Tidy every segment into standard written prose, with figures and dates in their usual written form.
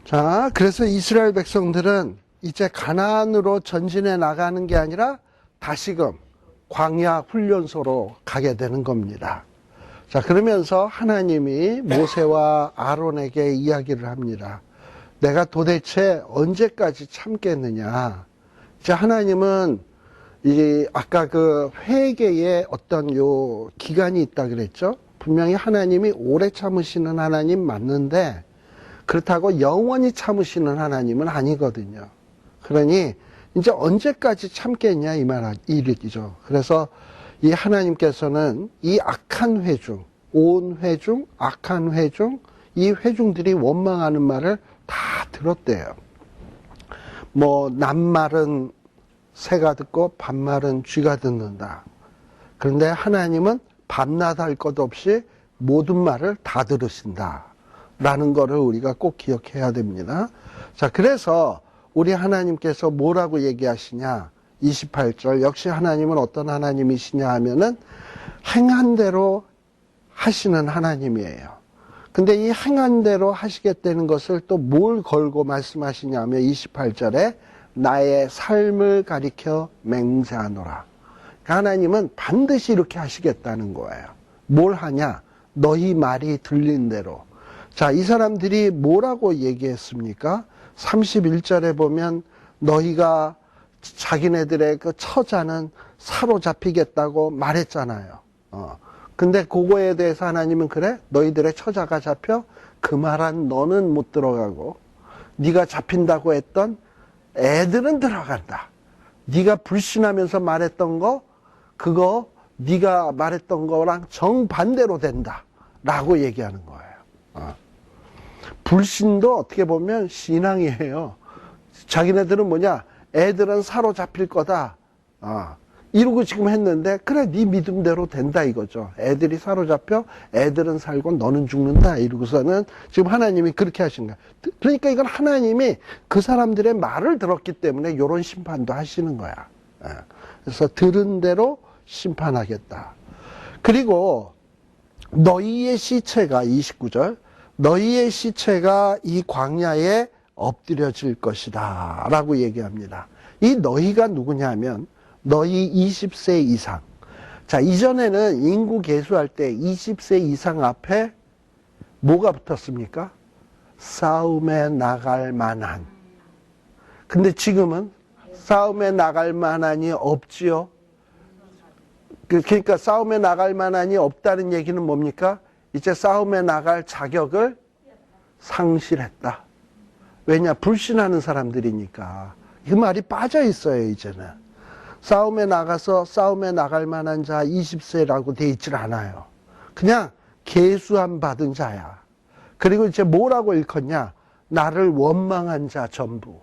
자, 그래서 이스라엘 백성들은 이제 가나안으로 전진해 나가는 게 아니라 다시금 광야 훈련소로 가게 되는 겁니다. 자, 그러면서 하나님이 모세와 아론에게 이야기를 합니다. 내가 도대체 언제까지 참겠느냐. 이제 하나님은 아까 그 회개의 어떤 요 기간이 있다 그랬죠. 분명히 하나님이 오래 참으시는 하나님 맞는데 그렇다고 영원히 참으시는 하나님은 아니거든요. 그러니 이제 언제까지 참겠냐 이 말이죠. 그래서 이 하나님께서는 이 악한 회중, 온 회중, 악한 회중, 이 회중들이 원망하는 말을 다 들었대요. 뭐 남말은 새가 듣고 반말은 쥐가 듣는다. 그런데 하나님은 밤낮 할 것 없이 모든 말을 다 들으신다. 라는 거를 우리가 꼭 기억해야 됩니다. 자, 그래서 우리 하나님께서 뭐라고 얘기하시냐? 28절. 역시 하나님은 어떤 하나님이시냐 하면은 행한 대로 하시는 하나님이에요. 근데 이 행한 대로 하시겠다는 것을 또 뭘 걸고 말씀하시냐면 28절에 나의 삶을 가리켜 맹세하노라. 하나님은 반드시 이렇게 하시겠다는 거예요. 뭘 하냐? 너희 말이 들린 대로. 자, 이 사람들이 뭐라고 얘기했습니까? 31절에 보면 너희가 자기네들의 그 처자는 사로잡히겠다고 말했잖아요. 근데 그거에 대해서 하나님은 그래? 너희들의 처자가 잡혀? 그 말한 너는 못 들어가고 네가 잡힌다고 했던 애들은 들어간다. 네가 불신하면서 말했던 거 그거 네가 말했던 거랑 정반대로 된다. 라고 얘기하는 거예요. 불신도 어떻게 보면 신앙이에요. 자기네들은 뭐냐? 애들은 사로잡힐 거다. 이러고 지금 했는데 그래 네 믿음대로 된다 이거죠. 애들이 사로잡혀 애들은 살고 너는 죽는다 이러고서는 지금 하나님이 그렇게 하신 거야. 그러니까 이건 하나님이 그 사람들의 말을 들었기 때문에 이런 심판도 하시는 거야. 그래서 들은 대로 심판하겠다. 그리고 너희의 시체가 29절 너희의 시체가 이 광야에 엎드려질 것이다 라고 얘기합니다. 이 너희가 누구냐면 너희 20세 이상. 자, 이전에는 인구 계수할 때 20세 이상 앞에 뭐가 붙었습니까? 싸움에 나갈 만한. 근데 지금은 싸움에 나갈 만한이 없지요. 그러니까 싸움에 나갈 만한이 없다는 얘기는 뭡니까? 이제 싸움에 나갈 자격을 상실했다. 왜냐? 불신하는 사람들이니까. 그 말이 빠져 있어요, 이제는. 싸움에 나가서 싸움에 나갈 만한 자 20세라고 돼 있질 않아요. 그냥 계수함 받은 자야. 그리고 이제 뭐라고 일컫냐? 나를 원망한 자 전부.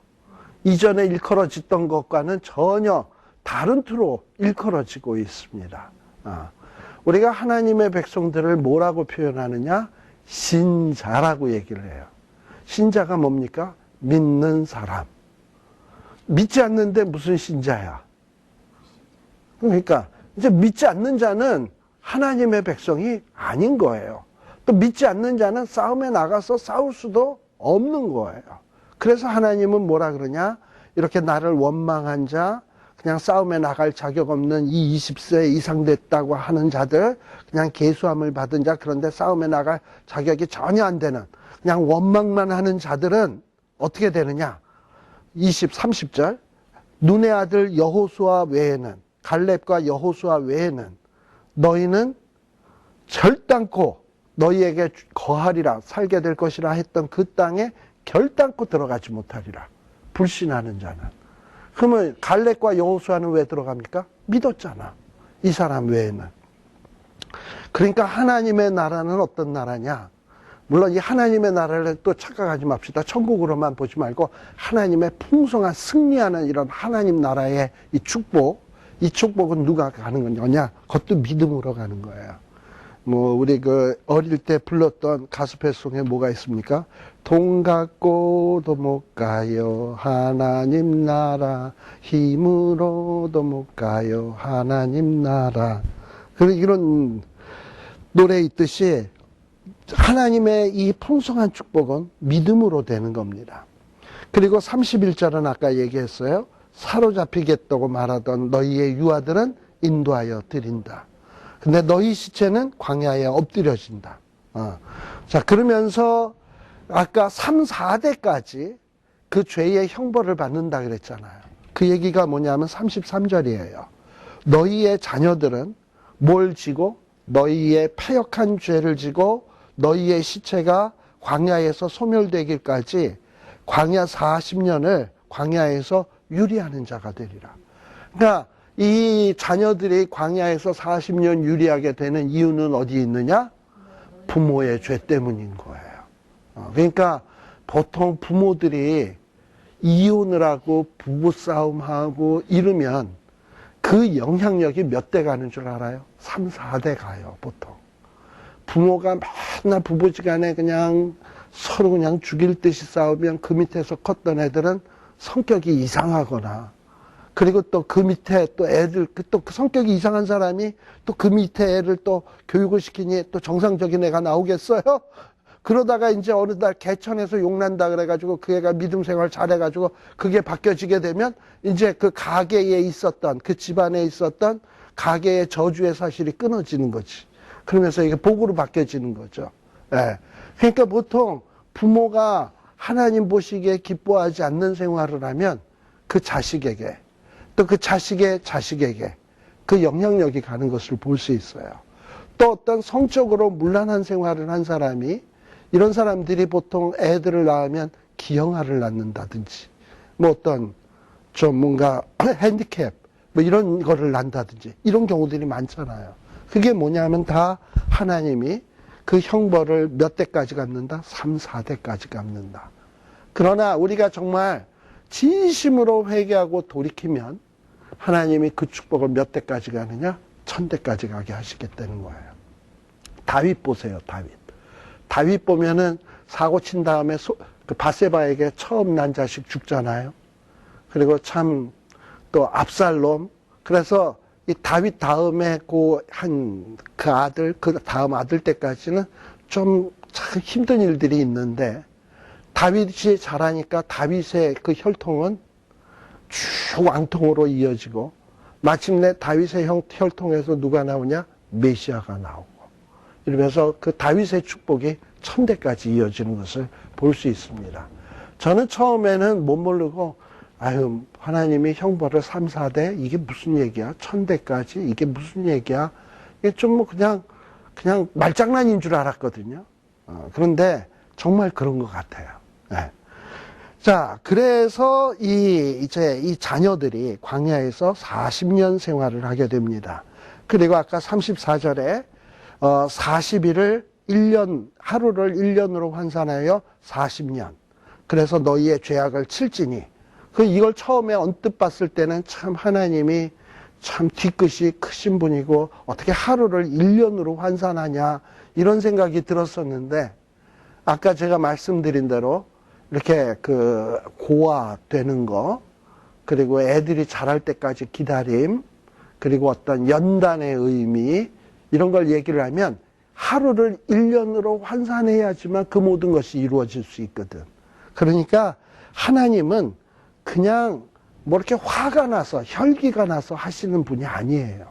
이전에 일컬어졌던 것과는 전혀 다른 투로 일컬어지고 있습니다. 우리가 하나님의 백성들을 뭐라고 표현하느냐? 신자라고 얘기를 해요. 신자가 뭡니까? 믿는 사람. 믿지 않는데 무슨 신자야? 그러니까 이제 믿지 않는 자는 하나님의 백성이 아닌 거예요. 또 믿지 않는 자는 싸움에 나가서 싸울 수도 없는 거예요. 그래서 하나님은 뭐라 그러냐? 이렇게 나를 원망한 자, 그냥 싸움에 나갈 자격 없는 이 20세 이상 됐다고 하는 자들, 그냥 계수함을 받은 자, 그런데 싸움에 나갈 자격이 전혀 안 되는, 그냥 원망만 하는 자들은 어떻게 되느냐? 30절. 눈의 아들 여호수아 외에는, 갈렙과 여호수아 외에는 너희는 결단코 너희에게 거하리라, 살게 될 것이라 했던 그 땅에 결단코 들어가지 못하리라. 불신하는 자는. 그러면 갈렙과 여호수아는 왜 들어갑니까? 믿었잖아. 이 사람 외에는. 그러니까 하나님의 나라는 어떤 나라냐? 물론 이 하나님의 나라를 또 착각하지 맙시다. 천국으로만 보지 말고 하나님의 풍성한 승리하는 이런 하나님 나라의 이 축복, 이 축복은 누가 가는 거냐? 그것도 믿음으로 가는 거예요. 우리 어릴 때 불렀던 가스펠송에 뭐가 있습니까? 돈 갖고도 못 가요, 하나님 나라. 힘으로도 못 가요, 하나님 나라. 이런 노래 있듯이 하나님의 이 풍성한 축복은 믿음으로 되는 겁니다. 그리고 31절은 아까 얘기했어요. 사로잡히겠다고 말하던 너희의 유아들은 인도하여 드린다. 근데 너희 시체는 광야에 엎드려진다. 자, 그러면서 아까 3, 4대까지 그 죄의 형벌을 받는다 그랬잖아요. 그 얘기가 뭐냐면 33절이에요. 너희의 자녀들은 뭘 지고 너희의 패역한 죄를 지고 너희의 시체가 광야에서 소멸되기까지 광야 40년을 광야에서 유리하는 자가 되리라. 그러니까 이 자녀들이 광야에서 40년 유리하게 되는 이유는 어디에 있느냐? 부모의 죄 때문인 거예요. 그러니까 보통 부모들이 이혼을 하고 부부싸움하고 이러면 그 영향력이 몇 대 가는 줄 알아요? 3, 4대 가요, 보통. 부모가 맨날 부부지간에 그냥 서로 그냥 죽일 듯이 싸우면 그 밑에서 컸던 애들은 성격이 이상하거나, 그리고 또 그 밑에 또 애들, 또 그 성격이 이상한 사람이 또 그 밑에 애를 또 교육을 시키니 또 정상적인 애가 나오겠어요? 그러다가 이제 어느 날 개천에서 용난다 그래가지고 그 애가 믿음 생활 잘해가지고 그게 바뀌어지게 되면 이제 그 가게에 있었던, 그 집안에 있었던 가게의 저주의 사실이 끊어지는 거지. 그러면서 이게 복으로 바뀌어지는 거죠. 예. 그러니까 보통 부모가 하나님 보시기에 기뻐하지 않는 생활을 하면 그 자식에게, 또 그 자식의 자식에게 그 영향력이 가는 것을 볼 수 있어요. 또 어떤 성적으로 문란한 생활을 한 사람이, 이런 사람들이 보통 애들을 낳으면 기형아를 낳는다든지, 뭐 어떤 좀 뭔가 핸디캡, 뭐 이런 거를 낳는다든지, 이런 경우들이 많잖아요. 그게 뭐냐면 다 하나님이 그 형벌을 몇 대까지 갚는다? 3, 4대까지 갚는다. 그러나 우리가 정말 진심으로 회개하고 돌이키면 하나님이 그 축복을 몇 대까지 가느냐? 1000대까지 가게 하시겠다는 거예요. 다윗 보세요, 다윗. 다윗 보면은 사고 친 다음에 그 바세바에게 처음 난 자식 죽잖아요. 그리고 참 또 압살롬. 그래서 이 다윗 다음에 그 아들, 그 다음 아들 때까지는 좀 참 힘든 일들이 있는데, 다윗이 자라니까 다윗의 그 혈통은 쭉 왕통으로 이어지고, 마침내 다윗의 혈통에서 누가 나오냐? 메시아가 나오고, 이러면서 그 다윗의 축복이 1000대까지 이어지는 것을 볼 수 있습니다. 저는 처음에는 못 모르고, 아유, 하나님이 형벌을 3, 4대? 이게 무슨 얘기야? 1000대까지? 이게 무슨 얘기야? 이게 좀 뭐 그냥 말장난인 줄 알았거든요. 그런데 정말 그런 것 같아요. 네. 자, 그래서 이제 이 자녀들이 광야에서 40년 생활을 하게 됩니다. 그리고 아까 34절에 40일을 1년, 하루를 1년으로 환산하여 40년. 그래서 너희의 죄악을 칠지니. 이걸 처음에 언뜻 봤을 때는 참 하나님이 참 뒤끝이 크신 분이고 어떻게 하루를 1년으로 환산하냐 이런 생각이 들었었는데, 아까 제가 말씀드린 대로 이렇게 그 고아되는 거, 그리고 애들이 자랄 때까지 기다림, 그리고 어떤 연단의 의미, 이런 걸 얘기를 하면 하루를 1년으로 환산해야지만 그 모든 것이 이루어질 수 있거든. 그러니까 하나님은 그냥 뭐 이렇게 화가 나서 혈기가 나서 하시는 분이 아니에요.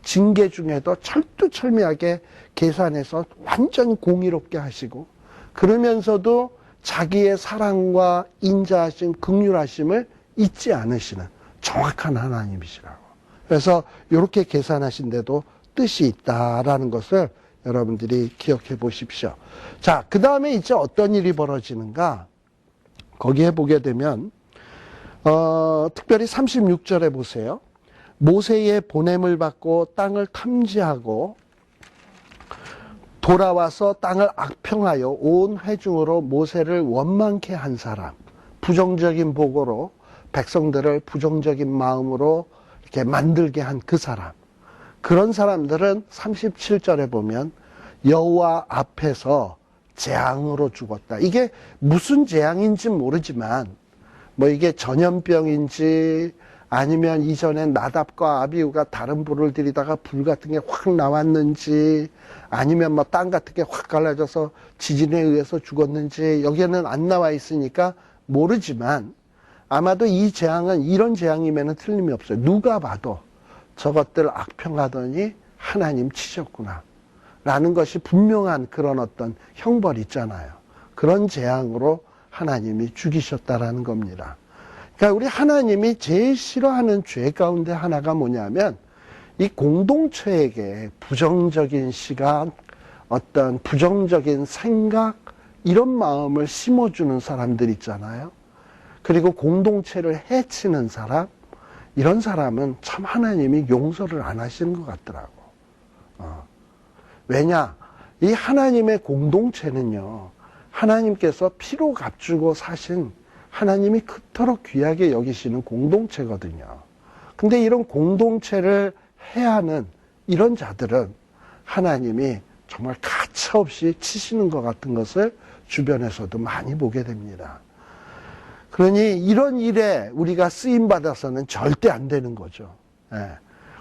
징계 중에도 철두철미하게 계산해서 완전 공의롭게 하시고, 그러면서도 자기의 사랑과 인자하심, 긍휼하심을 잊지 않으시는 정확한 하나님이시라고. 그래서 이렇게 계산하신데도 뜻이 있다라는 것을 여러분들이 기억해 보십시오. 자, 그 다음에 이제 어떤 일이 벌어지는가? 거기에 보게 되면 특별히 36절에 보세요. 모세의 보냄을 받고 땅을 탐지하고 돌아와서 땅을 악평하여 온 회중으로 모세를 원망케 한 사람, 부정적인 보고로 백성들을 부정적인 마음으로 이렇게 만들게 한 그 사람, 그런 사람들은 37절에 보면 여호와 앞에서 재앙으로 죽었다. 이게 무슨 재앙인지 모르지만 뭐 이게 전염병인지 아니면 이전에 나답과 아비후가 다른 불을 들이다가 불 같은 게 확 나왔는지, 아니면 뭐 땅 같은 게 확 갈라져서 지진에 의해서 죽었는지 여기에는 안 나와 있으니까 모르지만, 아마도 이 재앙은 이런 재앙이면 틀림이 없어요. 누가 봐도 저것들 악평하더니 하나님 치셨구나 라는 것이 분명한 그런 어떤 형벌 있잖아요. 그런 재앙으로 하나님이 죽이셨다라는 겁니다. 그러니까 우리 하나님이 제일 싫어하는 죄 가운데 하나가 뭐냐면, 이 공동체에게 부정적인 시각, 어떤 부정적인 생각, 이런 마음을 심어주는 사람들 있잖아요. 그리고 공동체를 해치는 사람, 이런 사람은 참 하나님이 용서를 안 하시는 것 같더라고. 왜냐? 이 하나님의 공동체는요, 하나님께서 피로 값주고 사신 하나님이 그토록 귀하게 여기시는 공동체거든요. 근데 이런 공동체를 해하는 이런 자들은 하나님이 정말 가차없이 치시는 것 같은 것을 주변에서도 많이 보게 됩니다. 그러니 이런 일에 우리가 쓰임받아서는 절대 안 되는 거죠.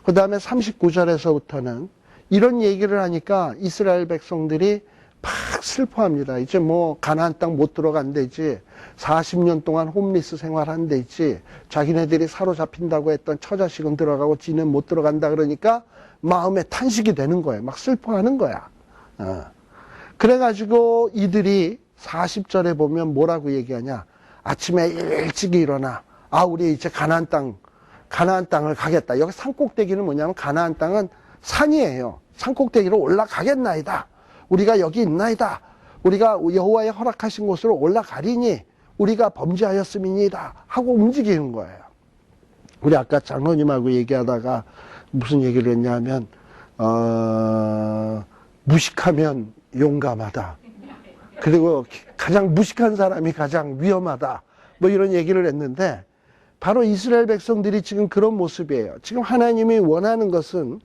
그 다음에 39절에서부터는 이런 얘기를 하니까 이스라엘 백성들이 막 슬퍼합니다. 이제 뭐 가나안 땅 못 들어간대지, 40년 동안 홈리스 생활한대지, 자기네들이 사로잡힌다고 했던 처자식은 들어가고 지는 못 들어간다 그러니까 마음에 탄식이 되는 거예요. 막 슬퍼하는 거야. 그래가지고 이들이 40절에 보면 뭐라고 얘기하냐. 아침에 일찍 일어나, 우리 이제 가나안 땅을 가겠다. 여기 산꼭대기는 뭐냐면, 가나안 땅은 산이에요. 산꼭대기로 올라가겠나이다. 우리가 여기 있나이다. 우리가 여호와의 허락하신 곳으로 올라가리니 우리가 범죄하였음이니이다 하고 움직이는 거예요. 우리 아까 장로님하고 얘기하다가 무슨 얘기를 했냐면, 무식하면 용감하다. 그리고 가장 무식한 사람이 가장 위험하다. 뭐 이런 얘기를 했는데, 바로 이스라엘 백성들이 지금 그런 모습이에요. 지금 하나님이 원하는 것은,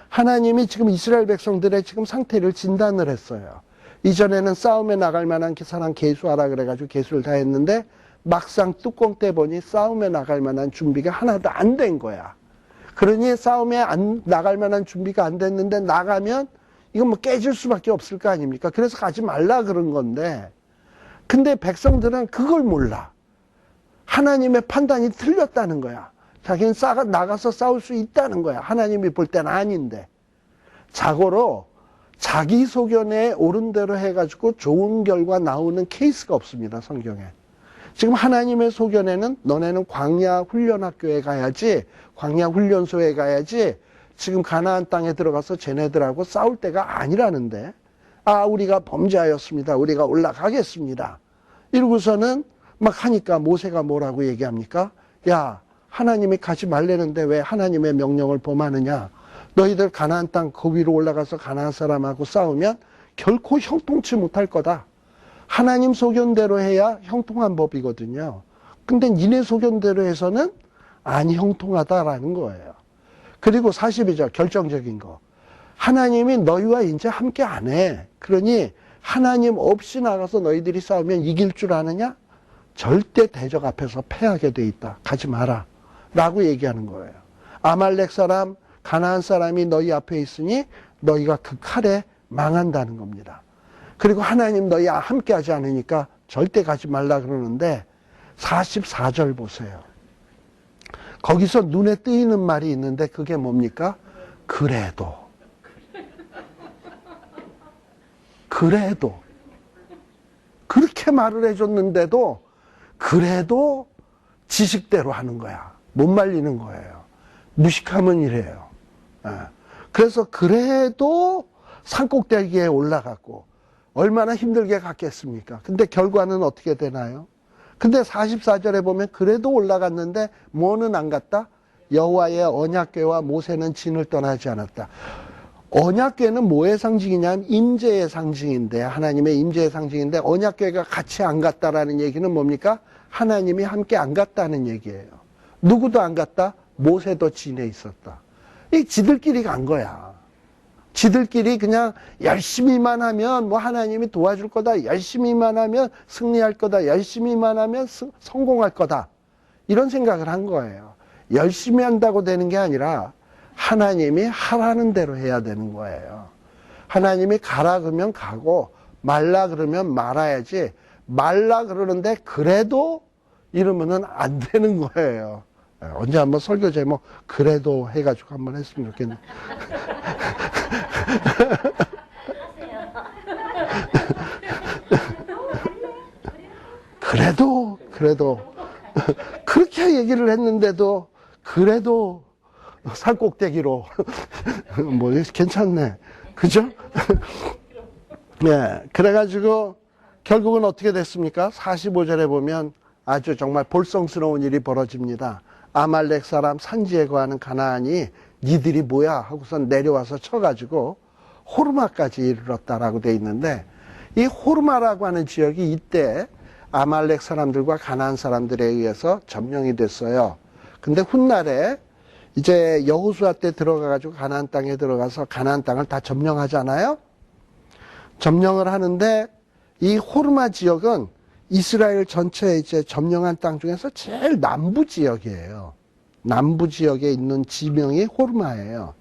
하나님이 지금 이스라엘 백성들의 지금 상태를 진단을 했어요. 이전에는 싸움에 나갈 만한 사람 계수하라 그래가지고 계수를 다 했는데, 막상 뚜껑 떼보니 싸움에 나갈 만한 준비가 하나도 안 된 거야. 그러니 싸움에 나갈 만한 준비가 안 됐는데 나가면 이건 뭐 깨질 수밖에 없을 거 아닙니까? 그래서 가지 말라 그런 건데, 근데 백성들은 그걸 몰라. 하나님의 판단이 틀렸다는 거야. 자기는 나가서 싸울 수 있다는 거야. 하나님이 볼 때는 아닌데. 자고로 자기 소견에 옳은 대로 해가지고 좋은 결과 나오는 케이스가 없습니다, 성경에. 지금 하나님의 소견에는 너네는 광야 훈련학교에 가야지, 광야 훈련소에 가야지, 지금 가나안 땅에 들어가서 쟤네들하고 싸울 때가 아니라는데, 우리가 범죄하였습니다. 우리가 올라가겠습니다. 이러고서는 막 하니까 모세가 뭐라고 얘기합니까? 야, 하나님이 가지 말라는데 왜 하나님의 명령을 범하느냐? 너희들 가나안 땅 그 위로 올라가서 가나안 사람하고 싸우면 결코 형통치 못할 거다. 하나님 소견대로 해야 형통한 법이거든요. 근데 니네 소견대로 해서는 안 형통하다라는 거예요. 그리고 42절 결정적인 거. 하나님이 너희와 이제 함께 안 해. 그러니 하나님 없이 나가서 너희들이 싸우면 이길 줄 아느냐? 절대 대적 앞에서 패하게 돼 있다. 가지 마라. 라고 얘기하는 거예요. 아말렉 사람, 가나안 사람이 너희 앞에 있으니 너희가 그 칼에 망한다는 겁니다. 그리고 하나님 너희 함께 하지 않으니까 절대 가지 말라 그러는데 44절 보세요. 거기서 눈에 띄는 말이 있는데 그게 뭡니까? 그래도. 그렇게 말을 해줬는데도 그래도 지식대로 하는 거야. 못 말리는 거예요. 무식하면 이래요. 그래서 그래도 산꼭대기에 올라갔고 얼마나 힘들게 갔겠습니까? 근데 결과는 어떻게 되나요? 근데 44절에 보면 그래도 올라갔는데 뭐는 안 갔다? 여호와의 언약궤와 모세는 진을 떠나지 않았다. 언약궤는 뭐의 상징이냐면 임재의 상징인데, 하나님의 임재의 상징인데 언약궤가 같이 안 갔다라는 얘기는 뭡니까? 하나님이 함께 안 갔다는 얘기예요. 누구도 안 갔다? 모세도 진에 있었다. 이 지들끼리 간 거야. 지들끼리 그냥 열심히만 하면 뭐 하나님이 도와줄 거다. 열심히만 하면 승리할 거다. 열심히만 하면 성공할 거다. 이런 생각을 한 거예요. 열심히 한다고 되는 게 아니라 하나님이 하라는 대로 해야 되는 거예요. 하나님이 가라 그러면 가고 말라 그러면 말아야지, 말라 그러는데 그래도 이러면은 안 되는 거예요. 언제 한번 설교 제목 그래도 해가지고 한번 했으면 좋겠네. 그래도 그렇게 얘기를 했는데도 그래도 살꼭대기로 뭐 괜찮네, 그죠? 네, 그래가지고 결국은 어떻게 됐습니까? 45절에 보면 아주 정말 볼성스러운 일이 벌어집니다. 아말렉 사람 산지에 거하는 가나안이 니들이 뭐야 하고선 내려와서 쳐가지고 호르마까지 이르렀다라고 돼 있는데, 이 호르마라고 하는 지역이 이때 아말렉 사람들과 가나안 사람들에 의해서 점령이 됐어요. 근데 훗날에 이제 여호수아 때 들어가가지고 가나안 땅에 들어가서 가나안 땅을 다 점령하잖아요. 점령을 하는데 이 호르마 지역은 이스라엘 전체에 이제 점령한 땅 중에서 제일 남부 지역이에요. 남부 지역에 있는 지명이 호르마예요.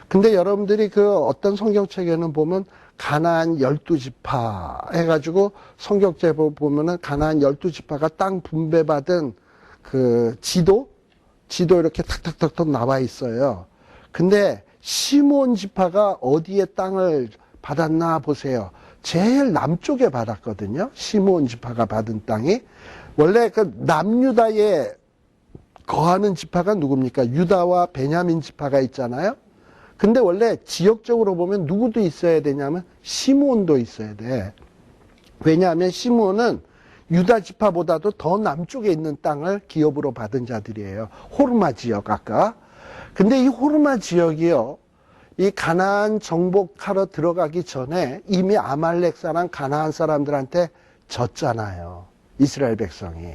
근데 여러분들이 그 어떤 성경책에는 보면 가나안 12지파 해가지고 성경책 보면은 가나안 12지파가 땅 분배받은 그 지도 이렇게 탁탁탁탁 나와 있어요. 근데 시므온 지파가 어디에 땅을 받았나 보세요. 제일 남쪽에 받았거든요. 시므온 지파가 받은 땅이. 원래 그 남유다에 거하는 지파가 누굽니까? 유다와 베냐민 지파가 있잖아요. 근데 원래 지역적으로 보면 누구도 있어야 되냐면 시므온도 있어야 돼. 왜냐하면 시므온은 유다 지파보다도 더 남쪽에 있는 땅을 기업으로 받은 자들이에요. 호르마 지역 아까. 근데 이 호르마 지역이요, 이 가나안 정복하러 들어가기 전에 이미 아말렉 사람, 가나안 사람들한테 졌잖아요. 이스라엘 백성이.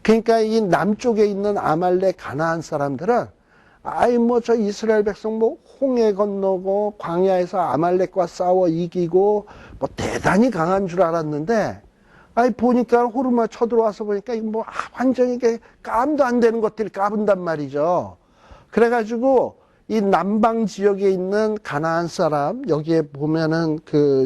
그러니까 이 남쪽에 있는 아말렉, 가나안 사람들은 저 이스라엘 백성 홍해 건너고 광야에서 아말렉과 싸워 이기고 뭐 대단히 강한 줄 알았는데, 보니까 호르마 쳐들어와서 보니까 완전히 이게 깜도 안 되는 것들이 까분단 말이죠. 그래가지고 이 남방 지역에 있는 가나안 사람, 여기에 보면은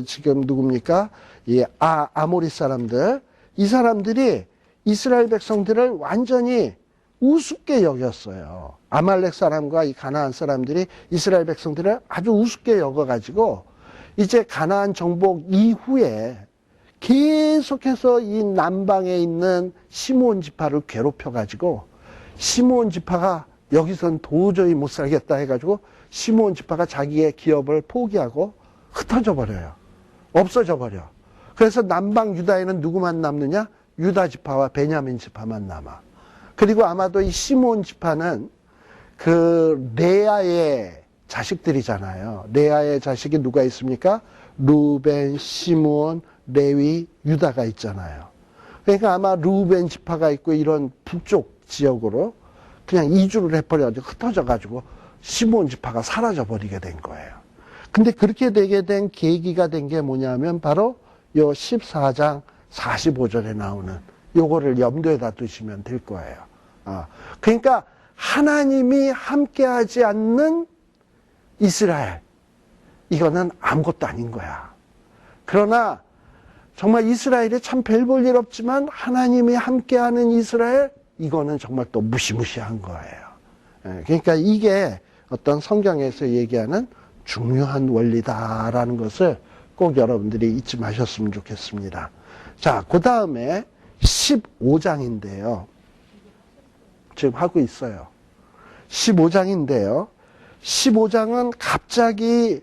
지금 누굽니까? 이 아모리 사람들, 이 사람들이 이스라엘 백성들을 완전히 우습게 여겼어요. 아말렉 사람과 이 가나안 사람들이 이스라엘 백성들을 아주 우습게 여겨가지고 이제 가나안 정복 이후에 계속해서 이 남방에 있는 시므온 지파를 괴롭혀가지고, 시므온 지파가 여기선 도저히 못 살겠다 해가지고 시므온 지파가 자기의 기업을 포기하고 흩어져 버려요. 없어져 버려. 그래서 남방 유다에는 누구만 남느냐? 유다 지파와 베냐민 지파만 남아. 그리고 아마도 이 시므온 지파는 그 레아의 자식들이잖아요. 레아의 자식이 누가 있습니까? 루벤, 시므온, 레위, 유다가 있잖아요. 그러니까 아마 루벤 지파가 있고 이런 북쪽 지역으로 그냥 이주를 해버려가지고 흩어져가지고 시므온 지파가 사라져버리게 된 거예요. 근데 그렇게 되게 된 계기가 된 게 뭐냐면 바로 요 14장 45절에 나오는 요거를 염두에다 두시면 될 거예요. 그러니까 하나님이 함께하지 않는 이스라엘, 이거는 아무것도 아닌 거야. 그러나 정말 이스라엘이 참 별 볼 일 없지만 하나님이 함께하는 이스라엘, 이거는 정말 또 무시무시한 거예요. 그러니까 이게 어떤 성경에서 얘기하는 중요한 원리다라는 것을 꼭 여러분들이 잊지 마셨으면 좋겠습니다. 자, 그 다음에 15장인데요. 지금 하고 있어요. 15장인데요. 15장은 갑자기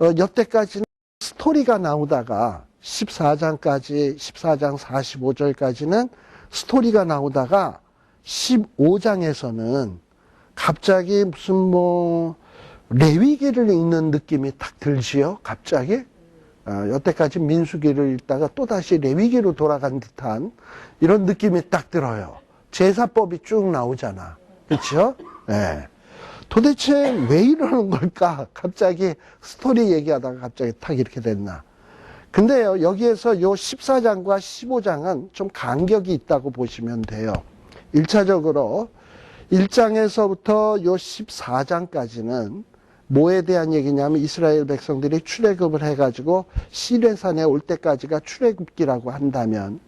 여태까지는 스토리가 나오다가 14장까지, 14장 45절까지는 스토리가 나오다가 15장에서는 갑자기 무슨 레위기를 읽는 느낌이 딱 들지요. 갑자기 여태까지 민수기를 읽다가 또다시 레위기로 돌아간 듯한 이런 느낌이 딱 들어요. 제사법이 쭉 나오잖아. 그렇죠? 네. 도대체 왜 이러는 걸까? 갑자기 스토리 얘기하다가 갑자기 탁 이렇게 됐나? 근데요, 여기에서 요 14장과 15장은 좀 간격이 있다고 보시면 돼요. 1차적으로 1장에서부터 요 14장까지는 뭐에 대한 얘기냐면 이스라엘 백성들이 출애굽을 해가지고 시내산에 올 때까지가 출애굽기라고 한다면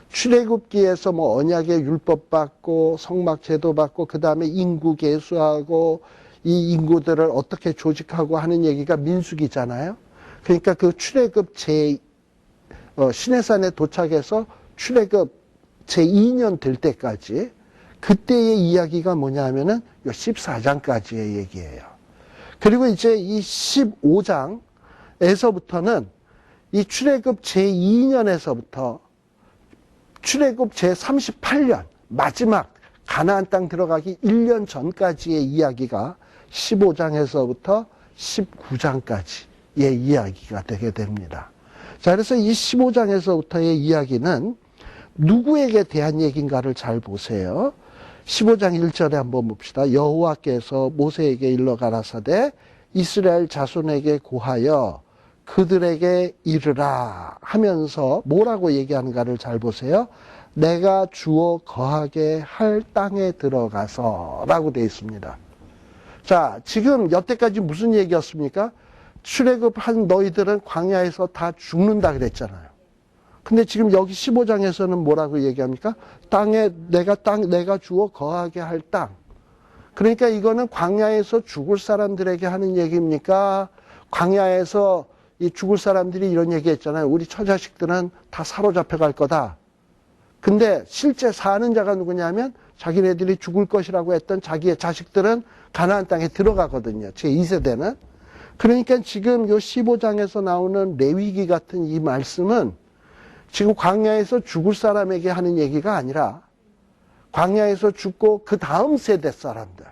출애굽기에서 뭐 언약의 율법 받고 성막 제도 받고 그 다음에 인구 계수하고 이 인구들을 어떻게 조직하고 하는 얘기가 민수기잖아요. 그러니까 그 출애굽 시내산에 도착해서 출애굽 제2년 될 때까지 그때의 이야기가 뭐냐 하면은 요 14장까지의 얘기예요. 그리고 이제 이 15장에서부터는 이 출애굽 제2년에서부터 출애굽 제38년 마지막 가나안 땅 들어가기 1년 전까지의 이야기가 15장에서부터 19장까지의 이야기가 되게 됩니다. 자, 그래서 이 15장에서부터의 이야기는 누구에게 대한 얘기인가를 잘 보세요. 15장 1절에 한번 봅시다. 여호와께서 모세에게 일러 가라사대 이스라엘 자손에게 고하여 그들에게 이르라 하면서 뭐라고 얘기하는가를 잘 보세요. 내가 주어 거하게 할 땅에 들어가서 라고 되어 있습니다. 자, 지금 여태까지 무슨 얘기였습니까? 출애굽한 너희들은 광야에서 다 죽는다 그랬잖아요. 근데 지금 여기 15장에서는 뭐라고 얘기합니까? 내가 주어 거하게 할 땅. 그러니까 이거는 광야에서 죽을 사람들에게 하는 얘기입니까? 광야에서 이 죽을 사람들이 이런 얘기 했잖아요. 우리 처자식들은 다 사로잡혀 갈 거다. 근데 실제 사는 자가 누구냐면 자기네들이 죽을 것이라고 했던 자기의 자식들은 가나안 땅에 들어가거든요. 제2세대는. 그러니까 지금 요 15장에서 나오는 레위기 같은 이 말씀은 지금 광야에서 죽을 사람에게 하는 얘기가 아니라 광야에서 죽고 그 다음 세대 사람들,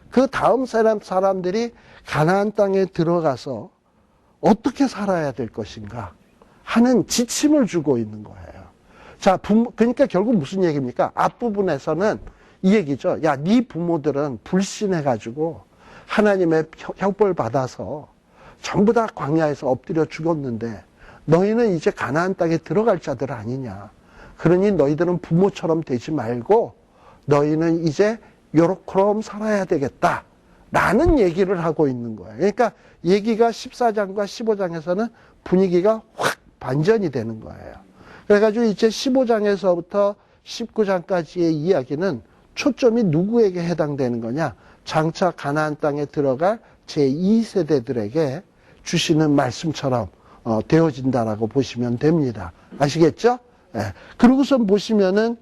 그 다음 사람들이 가나안 땅에 들어가서 어떻게 살아야 될 것인가 하는 지침을 주고 있는 거예요. 자, 그러니까 결국 무슨 얘기입니까? 앞부분에서는 이 얘기죠. 야, 네 부모들은 불신해가지고 하나님의 형벌 받아서 전부 다 광야에서 엎드려 죽었는데 너희는 이제 가나안 땅에 들어갈 자들 아니냐. 그러니 너희들은 부모처럼 되지 말고 너희는 이제 요렇게럼 살아야 되겠다. 라는 얘기를 하고 있는 거예요. 그러니까 얘기가 14장과 15장에서는 분위기가 확 반전이 되는 거예요. 그래가지고 이제 15장에서부터 19장까지의 이야기는 초점이 누구에게 해당되는 거냐? 장차 가나안 땅에 들어갈 제2세대들에게 주시는 말씀처럼 되어진다라고 보시면 됩니다. 아시겠죠? 예. 그러고선 보시면은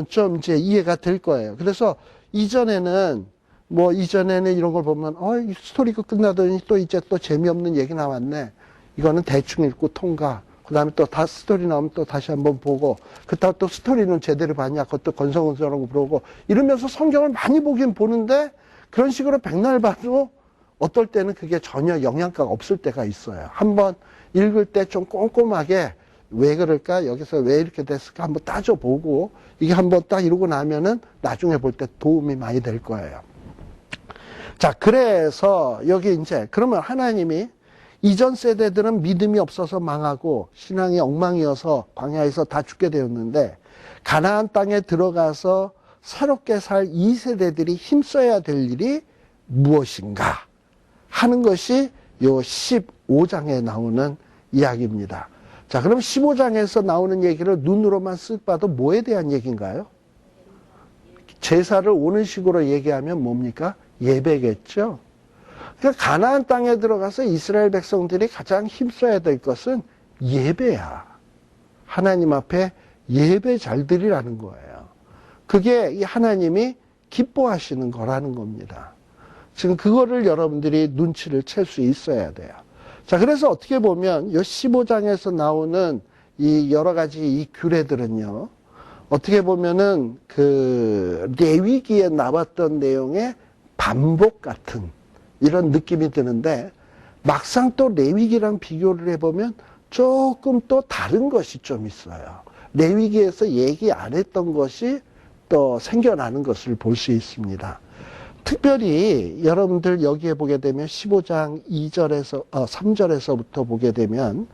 좀 이제 이해가 될 거예요. 그래서 이전에는 이런 걸 보면 이 스토리가 끝나더니 또 이제 또 재미없는 얘기 나왔네. 이거는 대충 읽고 통과. 그다음에 또 다 스토리 나오면 또 다시 한번 보고 그렇다고 또 스토리는 제대로 봤냐 그것도 건성건성하고 보고 이러면서 성경을 많이 보긴 보는데 그런 식으로 백날 봐도 어떨 때는 그게 전혀 영향가가 없을 때가 있어요. 한번 읽을 때 좀 꼼꼼하게 왜 그럴까 여기서 왜 이렇게 됐을까 한번 따져보고 이게 한번 딱 이러고 나면은 나중에 볼 때 도움이 많이 될 거예요. 자, 그래서 여기 이제 그러면 하나님이 이전 세대들은 믿음이 없어서 망하고 신앙이 엉망이어서 광야에서 다 죽게 되었는데 가나안 땅에 들어가서 새롭게 살 2세대들이 힘써야 될 일이 무엇인가 하는 것이 요 15장에 나오는 이야기입니다. 자, 그럼 15장에서 나오는 얘기를 눈으로만 쓱 봐도 뭐에 대한 얘기인가요? 제사를 오는 식으로 얘기하면 뭡니까? 예배겠죠. 그러니까 가나안 땅에 들어가서 이스라엘 백성들이 가장 힘써야 될 것은 예배야. 하나님 앞에 예배 잘 드리라는 거예요. 그게 이 하나님이 기뻐하시는 거라는 겁니다. 지금 그거를 여러분들이 눈치를 챌 수 있어야 돼요. 자, 그래서 어떻게 보면 이 15장에서 나오는 이 여러 가지 이 규례들은요, 어떻게 보면은 그 레위기에 나왔던 내용의 반복 같은 이런 느낌이 드는데 막상 또 레위기랑 비교를 해보면 조금 또 다른 것이 좀 있어요. 레위기에서 얘기 안 했던 것이 또 생겨나는 것을 볼 수 있습니다. 특별히 여러분들 여기에 보게 되면 15장 3절에서부터 보게 되면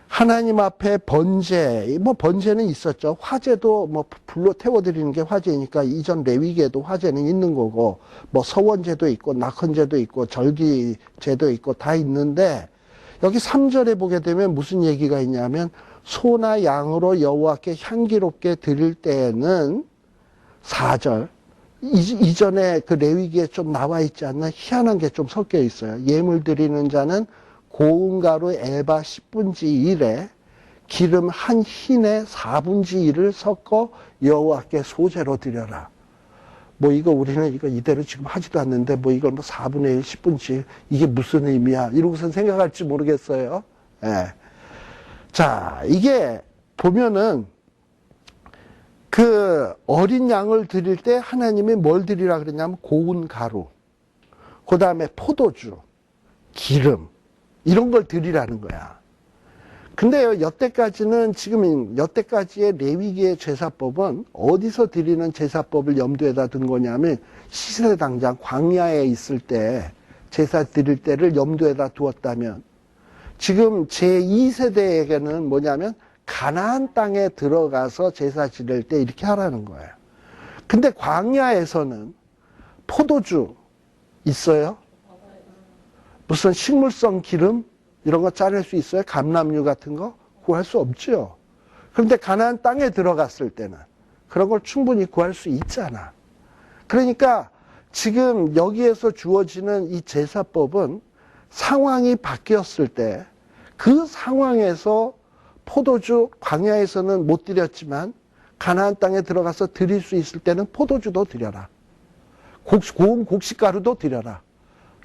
하나님 앞에 번제, 뭐 번제는 있었죠. 화제도 뭐 불로 태워드리는 게 화제니까 이전 레위기에도 화제는 있는 거고, 뭐 서원제도 있고, 낙헌제도 있고, 절기제도 있고 다 있는데, 여기 3절에 보게 되면 무슨 얘기가 있냐면, 소나 양으로 여호와께 향기롭게 드릴 때에는 4절, 이전에 그 레위기에 좀 나와 있지 않나 희한한 게 좀 섞여 있어요. 예물 드리는 자는 고운 가루 에바 10분지 1에 기름 한 흰에 4분지 1을 섞어 여호와께 소제로 드려라. 뭐 이거 우리는 이거 이대로 지금 하지도 않는데 뭐 이걸 뭐 4분의 1, 10분지 1 이게 무슨 의미야? 이러고선 생각할지 모르겠어요. 예. 자, 이게 보면은 그 어린 양을 드릴 때 하나님이 뭘 드리라 그랬냐면 고운 가루, 그 다음에 포도주, 기름 이런 걸 드리라는 거야. 근데요, 여태까지는 지금 여태까지의 레위기의 제사법은 어디서 드리는 제사법을 염두에다 둔 거냐면 시세당장 광야에 있을 때 제사 드릴 때를 염두에다 두었다면 지금 제2세대에게는 뭐냐면 가나안 땅에 들어가서 제사 지낼 때 이렇게 하라는 거예요. 근데 광야에서는 포도주 있어요? 무슨 식물성 기름 이런 거 짜낼 수 있어요? 감람류 같은 거 구할 수 없죠. 그런데 가나안 땅에 들어갔을 때는 그런 걸 충분히 구할 수 있잖아. 그러니까 지금 여기에서 주어지는 이 제사법은 상황이 바뀌었을 때 그 상황에서 포도주 광야에서는 못 드렸지만 가나안 땅에 들어가서 드릴 수 있을 때는 포도주도 드려라. 고운 곡식가루도 드려라.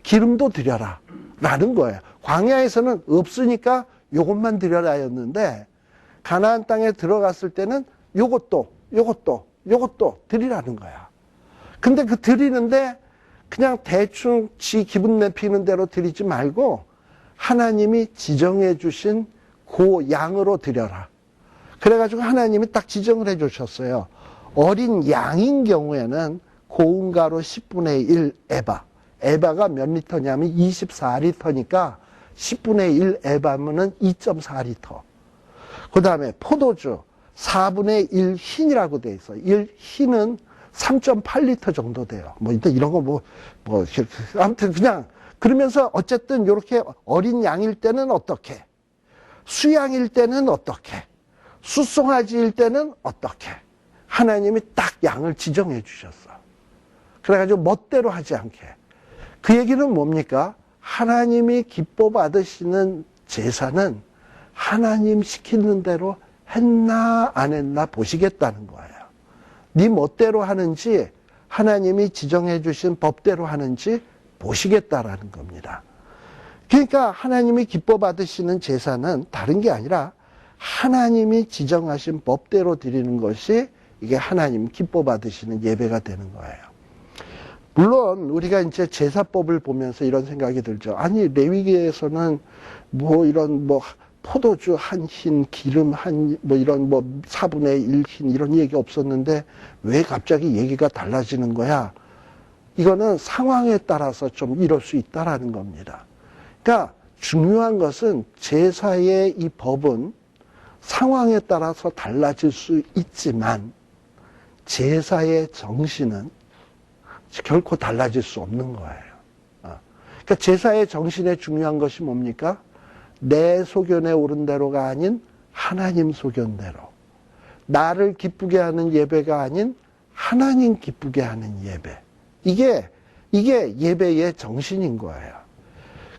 기름도 드려라. 라는 거예요. 광야에서는 없으니까 요것만 드려라였는데 가나안 땅에 들어갔을 때는 요것도 드리라는 거야. 근데 그 드리는데 그냥 대충 지 기분 내피는 대로 드리지 말고 하나님이 지정해 주신 그 양으로 드려라. 그래가지고 하나님이 딱 지정을 해 주셨어요. 어린 양인 경우에는 고운 가루 10분의 1 에바. 에바가 몇 리터냐면 24리터니까 10분의 1 에바면은 2.4리터. 그 다음에 포도주 4분의 1 흰이라고 돼 있어. 1 흰은 3.8리터 정도 돼요. 뭐 이런 거 아무튼 그냥 그러면서 어쨌든 이렇게 어린 양일 때는 어떻게, 수양일 때는 어떻게, 숫송아지일 때는 어떻게 하나님이 딱 양을 지정해 주셨어. 그래가지고 멋대로 하지 않게. 그 얘기는 뭡니까? 하나님이 기뻐 받으시는 제사는 하나님 시키는 대로 했나 안 했나 보시겠다는 거예요. 네 멋대로 하는지 하나님이 지정해 주신 법대로 하는지 보시겠다라는 겁니다. 그러니까 하나님이 기뻐 받으시는 제사는 다른 게 아니라 하나님이 지정하신 법대로 드리는 것이 이게 하나님 기뻐 받으시는 예배가 되는 거예요. 물론 우리가 이제 제사법을 보면서 이런 생각이 들죠. 아니 레위기에서는 뭐 이런 뭐 포도주 한 흰, 기름 한 뭐 이런 뭐 4분의 1 흰 이런 얘기 없었는데 왜 갑자기 얘기가 달라지는 거야? 이거는 상황에 따라서 좀 이럴 수 있다라는 겁니다. 그러니까 중요한 것은 제사의 이 법은 상황에 따라서 달라질 수 있지만 제사의 정신은 결코 달라질 수 없는 거예요. 그러니까 제사의 정신에 중요한 것이 뭡니까? 내 소견에 오른 대로가 아닌 하나님 소견대로. 나를 기쁘게 하는 예배가 아닌 하나님 기쁘게 하는 예배. 이게 예배의 정신인 거예요.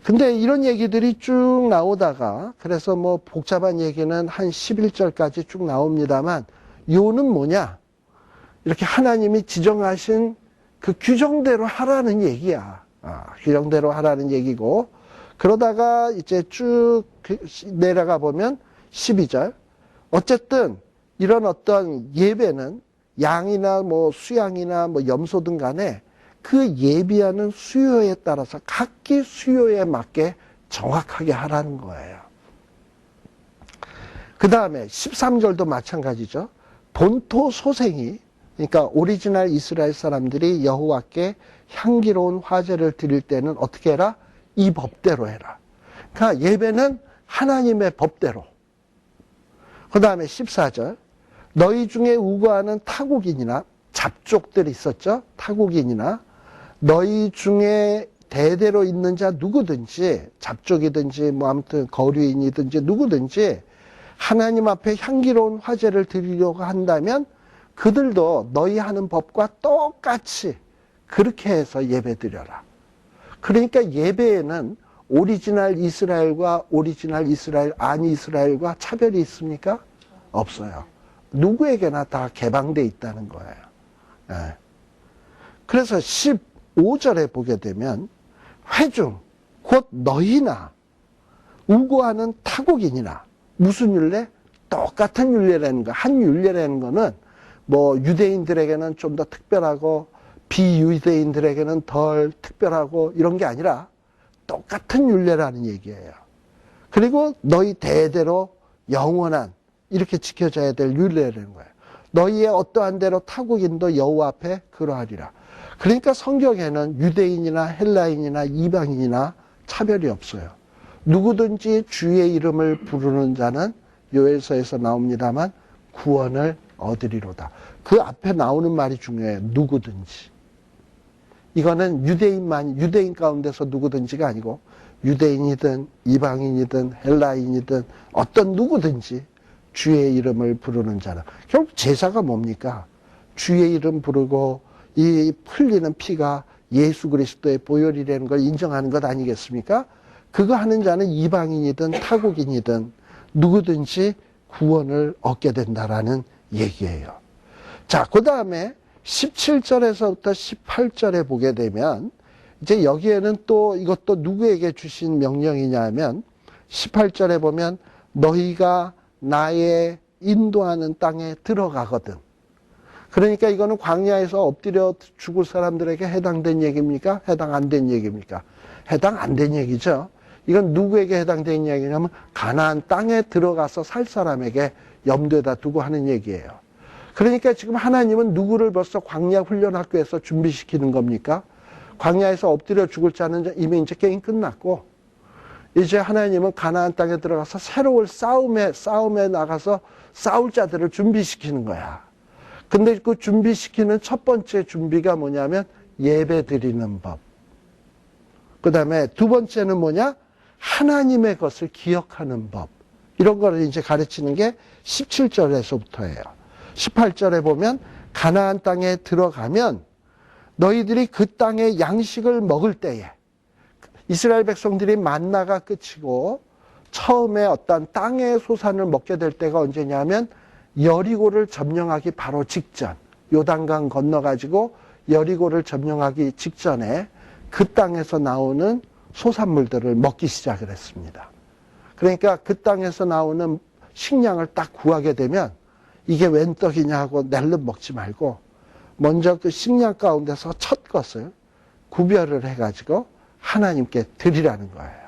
근데 이런 얘기들이 쭉 나오다가 그래서 뭐 복잡한 얘기는 한 11절까지 쭉 나옵니다만 요는 뭐냐? 이렇게 하나님이 지정하신 그 규정대로 하라는 얘기야. 규정대로 하라는 얘기고 그러다가 이제 쭉 내려가 보면 12절. 어쨌든 이런 어떤 예배는 양이나 뭐 수양이나 뭐 염소든 간에 그 예비하는 수요에 따라서 각기 수요에 맞게 정확하게 하라는 거예요. 그 다음에 13절도 마찬가지죠. 본토 소생이 그러니까 오리지널 이스라엘 사람들이 여호와께 향기로운 화제를 드릴 때는 어떻게 해라? 이 법대로 해라. 그러니까 예배는 하나님의 법대로 그 다음에 14절. 너희 중에 우고하는 타국인이나 잡족들이 있었죠. 타국인이나 너희 중에 대대로 있는 자 누구든지 잡족이든지 뭐 아무튼 거류인이든지 누구든지 하나님 앞에 향기로운 화제를 드리려고 한다면 그들도 너희 하는 법과 똑같이 그렇게 해서 예배 드려라. 그러니까 예배에는 오리지널 이스라엘과 오리지널 이스라엘 아니 이스라엘과 차별이 있습니까? 없어요. 누구에게나 다 개방되어 있다는 거예요. 예. 그래서 15절에 보게 되면 회중 곧 너희나 우고하는 타국인이나 무슨 율례? 똑같은 율례라는 거. 한 율례라는 거는 뭐 유대인들에게는 좀 더 특별하고 비유대인들에게는 덜 특별하고 이런 게 아니라 똑같은 율례라는 얘기예요. 그리고 너희 대대로 영원한 이렇게 지켜져야 될 율례라는 거예요. 너희의 어떠한 대로 타국인도 여호와 앞에 그러하리라. 그러니까 성경에는 유대인이나 헬라인이나 이방인이나 차별이 없어요. 누구든지 주의 이름을 부르는 자는 요엘서에서 나옵니다만 구원을 얻으리로다. 그 앞에 나오는 말이 중요해요. 누구든지. 이거는 유대인 가운데서 누구든지가 아니고 유대인이든 이방인이든 헬라인이든 어떤 누구든지 주의 이름을 부르는 자는. 결국 제사가 뭡니까? 주의 이름 부르고 이 흘리는 피가 예수 그리스도의 보혈이라는 걸 인정하는 것 아니겠습니까? 그거 하는 자는 이방인이든 타국인이든 누구든지 구원을 얻게 된다라는 얘기예요. 자, 그 다음에 17절에서부터 18절에 보게 되면 이제 여기에는 또 이것도 누구에게 주신 명령이냐면 18절에 보면 너희가 나의 인도하는 땅에 들어가거든. 그러니까 이거는 광야에서 엎드려 죽을 사람들에게 해당된 얘기입니까? 해당 안 된 얘기입니까? 해당 안 된 얘기죠. 이건 누구에게 해당된 얘기냐면 가나안 땅에 들어가서 살 사람에게 염두에다 두고 하는 얘기예요. 그러니까 지금 하나님은 누구를 벌써 광야 훈련학교에서 준비시키는 겁니까? 광야에서 엎드려 죽을 자는 이미 이제 게임 끝났고 이제 하나님은 가나안 땅에 들어가서 새로운 싸움에 나가서 싸울 자들을 준비시키는 거야. 근데 그 준비시키는 첫 번째 준비가 뭐냐면 예배 드리는 법. 그 다음에 두 번째는 뭐냐? 하나님의 것을 기억하는 법. 이런 거를 이제 가르치는 게 17절에서부터예요. 18절에 보면 가나안 땅에 들어가면 너희들이 그 땅의 양식을 먹을 때에 이스라엘 백성들이 만나가 끝이고 처음에 어떤 땅의 소산을 먹게 될 때가 언제냐면 여리고를 점령하기 바로 직전, 요단강 건너가지고 여리고를 점령하기 직전에 그 땅에서 나오는 소산물들을 먹기 시작을 했습니다. 그러니까 그 땅에서 나오는 식량을 딱 구하게 되면 이게 웬 떡이냐 하고 낼름 먹지 말고 먼저 그 식량 가운데서 첫 것을 구별을 해가지고 하나님께 드리라는 거예요.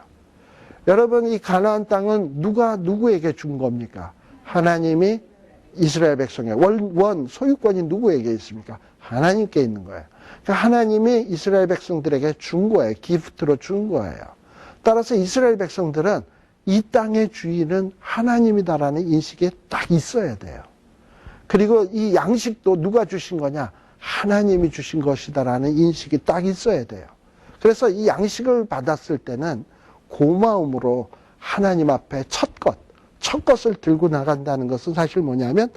여러분, 이 가나안 땅은 누가 누구에게 준 겁니까? 하나님이 이스라엘 백성의 원 소유권이 누구에게 있습니까? 하나님께 있는 거예요. 그러니까 하나님이 이스라엘 백성들에게 준 거예요. 기프트로 준 거예요. 따라서 이스라엘 백성들은 이 땅의 주인은 하나님이다라는 인식이 딱 있어야 돼요. 그리고 이 양식도 누가 주신 거냐? 하나님이 주신 것이다라는 인식이 딱 있어야 돼요. 그래서 이 양식을 받았을 때는 고마움으로 하나님 앞에 첫 것을 들고 나간다는 것은 사실 뭐냐면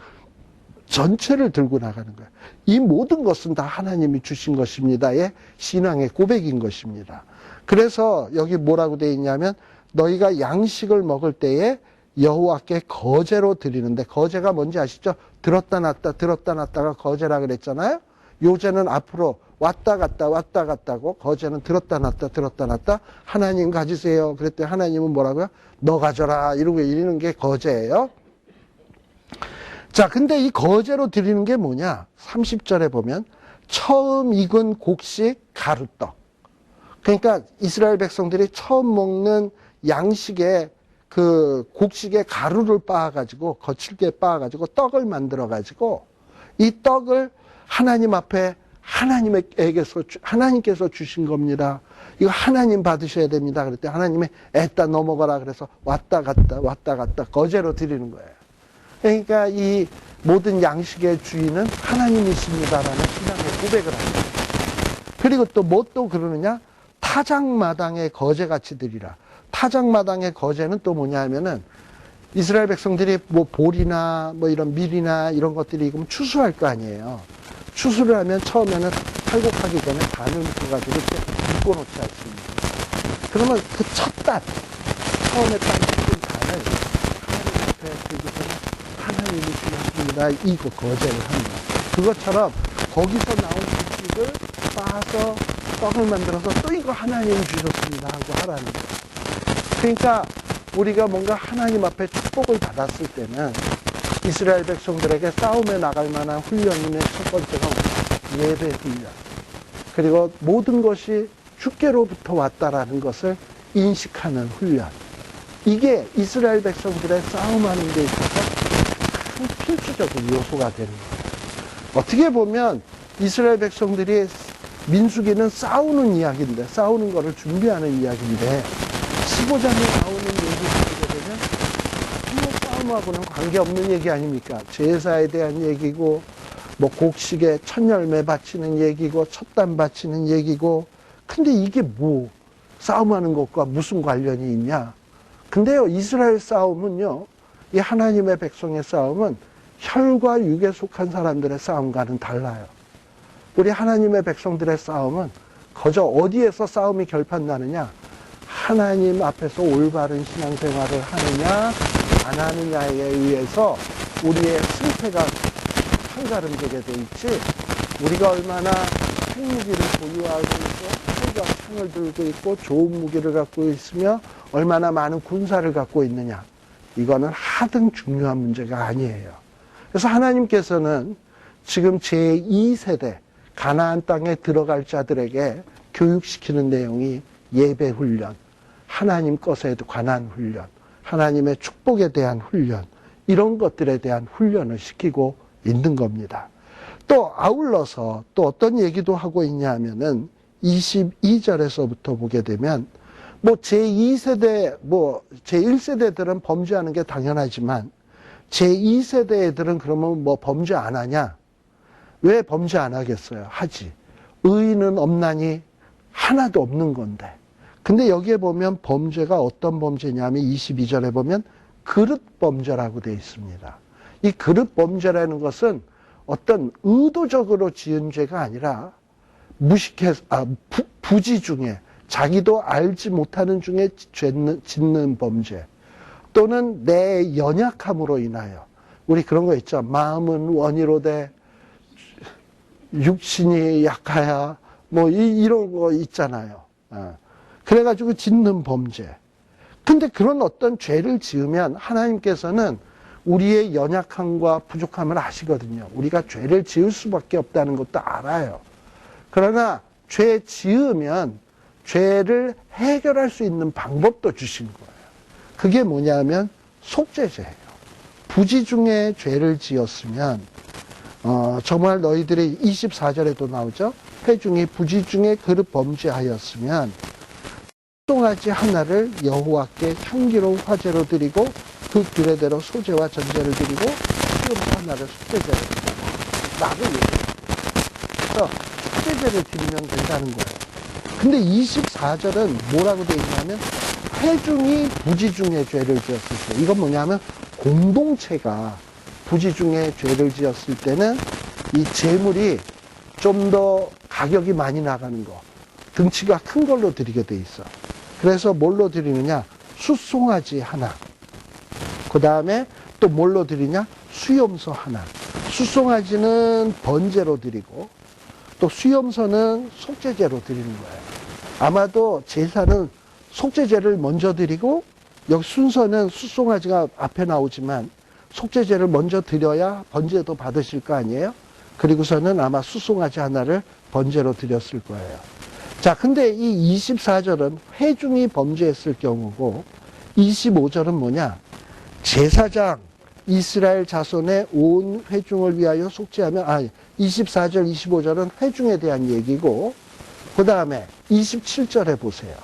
전체를 들고 나가는 거예요. 이 모든 것은 다 하나님이 주신 것입니다의 신앙의 고백인 것입니다. 그래서 여기 뭐라고 되어 있냐면 너희가 양식을 먹을 때에 여호와께 거제로 드리는데, 거제가 뭔지 아시죠? 들었다 놨다가 거제라 그랬잖아요. 요제는 앞으로 왔다 갔다고, 거제는 들었다 놨다 하나님 가지세요. 그랬더니 하나님은 뭐라고요? 너 가져라 이러는 게 거제예요. 자, 근데 이 거제로 드리는 게 뭐냐? 30절에 보면 처음 익은 곡식 가루떡. 그러니까 이스라엘 백성들이 처음 먹는 양식에 그 곡식에 가루를 빻아가지고 거칠게 빻아가지고 떡을 만들어가지고 이 떡을 하나님 앞에 하나님께서 주신 겁니다. 이거 하나님 받으셔야 됩니다. 그랬더니 하나님이 애따 넘어가라 그래서 왔다 갔다 거제로 드리는 거예요. 그러니까 이 모든 양식의 주인은 하나님이십니다라는 신앙의 고백을 합니다. 그리고 또 뭐 또 그러느냐? 타작마당의 거제같이 되리라. 타작마당의 거제는 또 뭐냐 하면은 이스라엘 백성들이 뭐 볼이나 뭐 이런 밀이나 이런 것들이 익으면 추수할 거 아니에요. 추수를 하면 처음에는 탈곡하기 전에 단을 묶어가지고 이렇게 묶어놓지 않습니까? 그러면 그 첫 단, 처음에 딱 묶은 단을 하나님 앞에 들고서는 하나님이십니다. 이거 거제를 합니다. 그것처럼 거기서 나온 곡식을 빻아서 떡을 만들어서 또 이거 하나님 주셨습니다 하고 하라는 거예요. 그러니까 우리가 뭔가 하나님 앞에 축복을 받았을 때는 이스라엘 백성들에게 싸움에 나갈 만한 훈련의 첫 번째가 예배 훈련. 그리고 모든 것이 주께로부터 왔다라는 것을 인식하는 훈련. 이게 이스라엘 백성들의 싸움하는 데 있어서 큰 필수적인 요소가 되는 거예요. 어떻게 보면 이스라엘 백성들이 민수기는 싸우는 이야기인데, 싸우는 거를 준비하는 이야기인데, 15장에 나오는 얘기를 보게 되면 전혀 싸움하고는 관계없는 얘기 아닙니까? 제사에 대한 얘기고, 뭐 곡식에 첫 열매 바치는 얘기고, 첫단 바치는 얘기고, 근데 이게 뭐 싸움하는 것과 무슨 관련이 있냐? 근데요, 이스라엘 싸움은요, 이 하나님의 백성의 싸움은 혈과 육에 속한 사람들의 싸움과는 달라요. 우리 하나님의 백성들의 싸움은 거저 어디에서 싸움이 결판나느냐? 하나님 앞에서 올바른 신앙생활을 하느냐 안 하느냐에 의해서 우리의 승패가 한가름되게 돼 있지, 우리가 얼마나 핵무기를 보유하고 있고 칼과 창을 들고 있고 좋은 무기를 갖고 있으며 얼마나 많은 군사를 갖고 있느냐, 이거는 하등 중요한 문제가 아니에요. 그래서 하나님께서는 지금 제2세대 가나안 땅에 들어갈 자들에게 교육시키는 내용이 예배 훈련, 하나님 것에 관한 훈련, 하나님의 축복에 대한 훈련, 이런 것들에 대한 훈련을 시키고 있는 겁니다. 또 아울러서 또 어떤 얘기도 하고 있냐 하면은 22절에서부터 보게 되면 뭐 제2세대, 뭐 제1세대들은 범죄하는 게 당연하지만 제2세대 애들은 그러면 뭐 범죄 안 하냐? 왜 범죄 안 하겠어요? 하지. 의인은 없나니 하나도 없는 건데. 근데 여기에 보면 범죄가 어떤 범죄냐면 22절에 보면 그릇 범죄라고 되어 있습니다. 이 그릇 범죄라는 것은 어떤 의도적으로 지은 죄가 아니라 부지 중에 자기도 알지 못하는 중에 짓는 범죄, 또는 내 연약함으로 인하여, 우리 그런 거 있죠. 마음은 원이로되 육신이 약하야, 뭐 이런 거 있잖아요. 그래가지고 짓는 범죄. 근데 그런 어떤 죄를 지으면 하나님께서는 우리의 연약함과 부족함을 아시거든요. 우리가 죄를 지을 수밖에 없다는 것도 알아요. 그러나 죄 지으면 죄를 해결할 수 있는 방법도 주신 거예요. 그게 뭐냐면 속죄죄예요. 부지 중에 죄를 지었으면 정말 너희들이 24절에도 나오죠. 회중이 부지 중에 그릇 범죄하였으면 송아지 하나를 여호와께 향기로운 화제로 드리고 그 규례대로 소제와 전제를 드리고 수염 하나를 속죄제로 라고 얘기해요. 그래서 속죄제를 드리면 된다는 거예요. 근데 24절은 뭐라고 되어 있냐면 회중이 부지 중에 죄를 지었을 때, 이건 뭐냐면 공동체가 부지 중에 죄를 지었을 때는 이 재물이 좀 더 가격이 많이 나가는 거, 등치가 큰 걸로 드리게 돼 있어. 그래서 뭘로 드리느냐? 숫송아지 하나. 그 다음에 또 뭘로 드리냐? 수염소 하나. 숫송아지는 번제로 드리고 또 수염소는 속죄제로 드리는 거예요. 아마도 제사는 속죄제를 먼저 드리고, 여기 순서는 숫송아지가 앞에 나오지만 속죄제를 먼저 드려야 번제도 받으실 거 아니에요? 그리고서는 아마 숫송아지 하나를 번제로 드렸을 거예요. 자, 근데 이 24절은 회중이 범죄했을 경우고, 25절은 뭐냐? 제사장 이스라엘 자손의 온 회중을 위하여 속죄하면, 24절, 25절은 회중에 대한 얘기고, 그 다음에 27절에 보세요.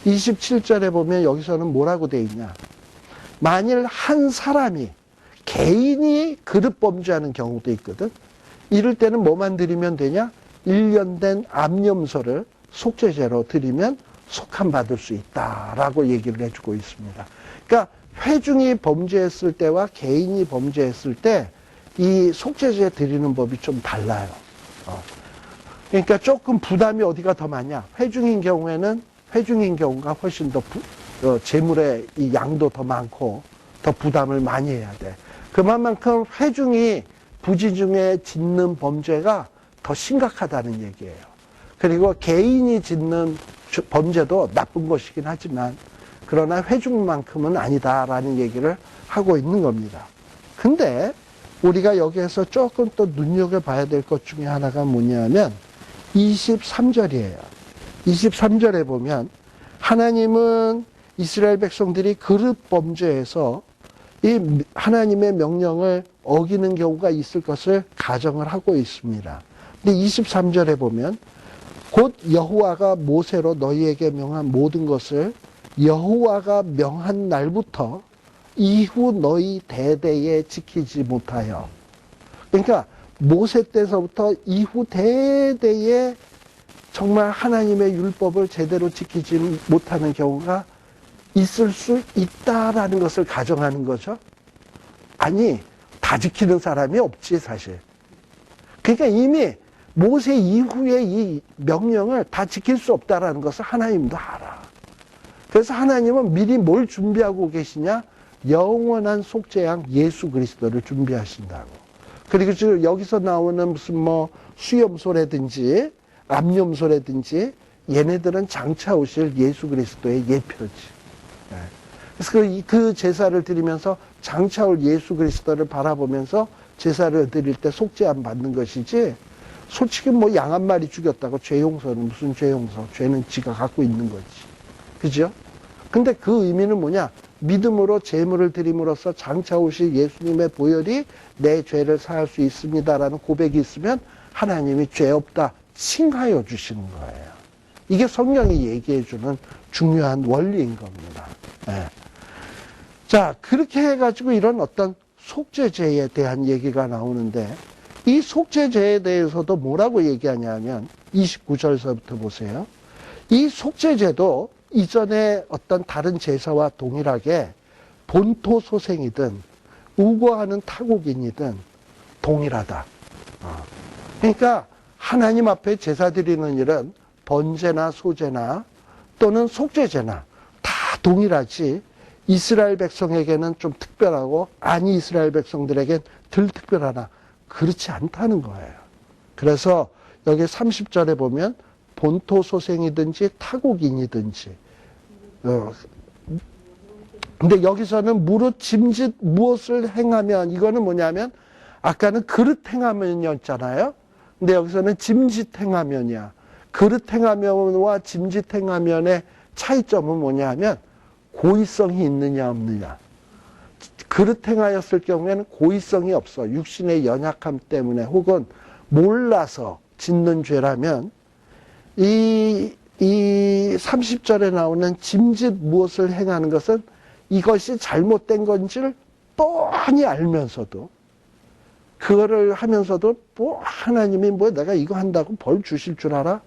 27절에 보면 여기서는 뭐라고 돼 있냐? 만일 한 사람이 개인이 그릇 범죄하는 경우도 있거든. 이럴 때는 뭐만 드리면 되냐? 1년 된 암염소를 속죄제로 드리면 속함받을 수 있다라고 얘기를 해주고 있습니다. 그러니까 회중이 범죄했을 때와 개인이 범죄했을 때 이 속죄제 드리는 법이 좀 달라요. 그러니까 조금 부담이 어디가 더 많냐? 회중인 경우가 훨씬 더 재물의 이 양도 더 많고 더 부담을 많이 해야 돼. 그만큼 회중이 부지중에 짓는 범죄가 더 심각하다는 얘기예요. 그리고 개인이 짓는 범죄도 나쁜 것이긴 하지만 그러나 회중만큼은 아니다라는 얘기를 하고 있는 겁니다. 근데 우리가 여기에서 조금 또 눈여겨봐야 될 것 중에 하나가 뭐냐면 23절이에요. 23절에 보면 하나님은 이스라엘 백성들이 그릇 범죄에서 이 하나님의 명령을 어기는 경우가 있을 것을 가정을 하고 있습니다. 근데 23절에 보면 곧 여호와가 모세로 너희에게 명한 모든 것을 여호와가 명한 날부터 이후 너희 대대에 지키지 못하여, 그러니까 모세 때서부터 이후 대대에 정말 하나님의 율법을 제대로 지키지 못하는 경우가 있을 수 있다라는 것을 가정하는 거죠. 아니, 다 지키는 사람이 없지 사실. 그러니까 이미 모세 이후에 이 명령을 다 지킬 수 없다라는 것을 하나님도 알아. 그래서 하나님은 미리 뭘 준비하고 계시냐? 영원한 속죄양 예수 그리스도를 준비하신다고. 그리고 지금 여기서 나오는 무슨 뭐 수염소라든지 암염소라든지 얘네들은 장차 오실 예수 그리스도의 예표지. 그래서 그 제사를 드리면서 장차 올 예수 그리스도를 바라보면서 제사를 드릴 때 속죄함 받는 것이지, 솔직히 뭐 양 한 마리 죽였다고 죄 용서는 무슨 죄 용서? 죄는 지가 갖고 있는 거지. 그죠? 근데 그 의미는 뭐냐? 믿음으로 제물을 드림으로써 장차 오실 예수님의 보혈이 내 죄를 사할 수 있습니다라는 고백이 있으면 하나님이 죄 없다 칭하여 주시는 거예요. 이게 성경이 얘기해주는 중요한 원리인 겁니다. 네. 자, 그렇게 해가지고 이런 어떤 속죄제에 대한 얘기가 나오는데, 이 속죄제에 대해서도 뭐라고 얘기하냐면 29절서부터 보세요. 이 속죄제도 이전에 어떤 다른 제사와 동일하게 본토 소생이든 우거하는 타국인이든 동일하다. 그러니까 하나님 앞에 제사 드리는 일은 번제나 소제나 또는 속죄제나 다 동일하지, 이스라엘 백성에게는 좀 특별하고 아니 이스라엘 백성들에겐 덜 특별하나, 그렇지 않다는 거예요. 그래서 여기 30절에 보면 본토 소생이든지 타국인이든지, 근데 여기서는 무릇 짐짓 무엇을 행하면, 이거는 뭐냐면 아까는 그릇 행하면이었잖아요. 근데 여기서는 짐짓 행하면이야. 그릇 행하면과 짐짓 행하면의 차이점은 뭐냐면 고의성이 있느냐 없느냐. 그릇 행하였을 경우에는 고의성이 없어. 육신의 연약함 때문에 혹은 몰라서 짓는 죄라면, 이 30절에 나오는 짐짓 무엇을 행하는 것은 이것이 잘못된 건지를 뻔히 알면서도, 그거를 하면서도 뭐 하나님이 뭐 내가 이거 한다고 벌 주실 줄 알아?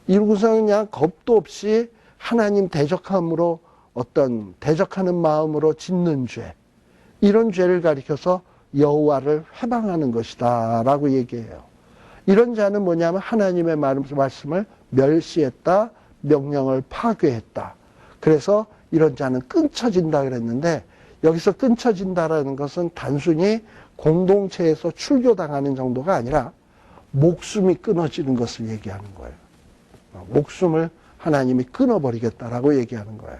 이러고서 그냥 겁도 없이 하나님 대적함으로, 어떤 대적하는 마음으로 짓는 죄, 이런 죄를 가리켜서 여호와를 회방하는 것이다 라고 얘기해요. 이런 자는 뭐냐면 하나님의 말씀을 멸시했다, 명령을 파괴했다. 그래서 이런 자는 끊쳐진다 그랬는데, 여기서 끊쳐진다라는 것은 단순히 공동체에서 출교당하는 정도가 아니라 목숨이 끊어지는 것을 얘기하는 거예요. 목숨을 하나님이 끊어버리겠다라고 얘기하는 거예요.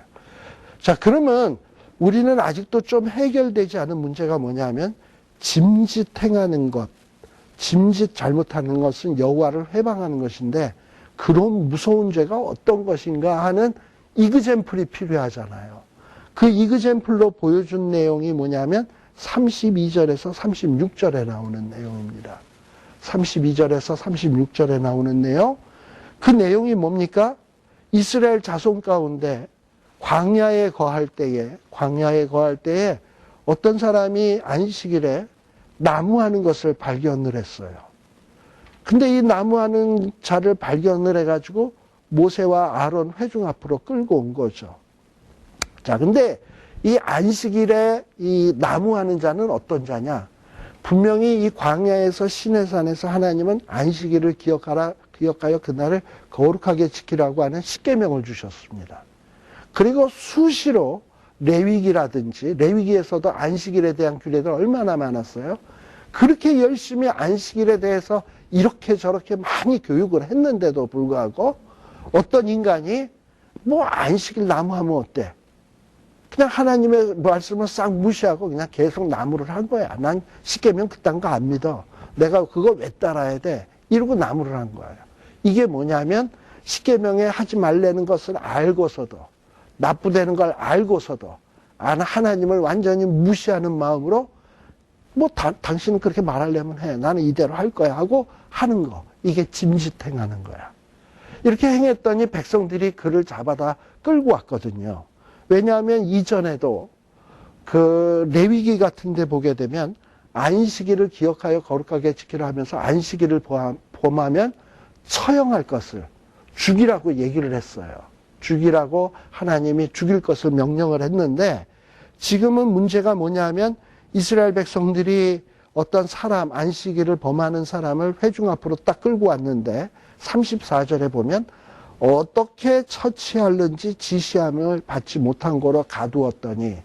자, 그러면 우리는 아직도 좀 해결되지 않은 문제가 뭐냐면 짐짓 행하는 것, 짐짓 잘못하는 것은 여호와를 회방하는 것인데, 그런 무서운 죄가 어떤 것인가 하는 이그젬플이 필요하잖아요. 그 이그젬플로 보여준 내용이 뭐냐면 32절에서 36절에 나오는 내용입니다. 32절에서 36절에 나오는 내용, 그 내용이 뭡니까? 이스라엘 자손 가운데 광야에 거할 때에 어떤 사람이 안식일에 나무하는 것을 발견을 했어요. 근데 이 나무하는 자를 발견을 해가지고 모세와 아론 회중 앞으로 끌고 온 거죠. 자, 근데 이 안식일에 이 나무하는 자는 어떤 자냐? 분명히 이 광야에서 시내산에서 하나님은 안식일을 기억하여 그날을 거룩하게 지키라고 하는 십계명을 주셨습니다. 그리고 수시로 레위기라든지, 레위기에서도 안식일에 대한 규례가 얼마나 많았어요? 그렇게 열심히 안식일에 대해서 이렇게 저렇게 많이 교육을 했는데도 불구하고 어떤 인간이 뭐 안식일 나무하면 어때? 그냥 하나님의 말씀을 싹 무시하고 그냥 계속 나무를 한 거야. 난 십계명 그딴 거 안 믿어. 내가 그거 왜 따라야 돼? 이러고 나무를 한 거예요. 이게 뭐냐면 십계명에 하지 말라는 것을 알고서도, 나쁘다는 걸 알고서도 하나님을 완전히 무시하는 마음으로 뭐 당신은 그렇게 말하려면 해. 나는 이대로 할 거야 하고 하는 거. 이게 짐짓행하는 거야. 이렇게 행했더니 백성들이 그를 잡아다 끌고 왔거든요. 왜냐하면 이전에도 그 레위기 같은 데 보게 되면 안식일을 기억하여 거룩하게 지키라 하면서 안식일을 범하면 처형할 것을 죽이라고 얘기를 했어요. 죽이라고 하나님이 죽일 것을 명령을 했는데 지금은 문제가 뭐냐면 이스라엘 백성들이 어떤 사람, 안식일을 범하는 사람을 회중 앞으로 딱 끌고 왔는데 34절에 보면 어떻게 처치하는지 지시함을 받지 못한 거로 가두었더니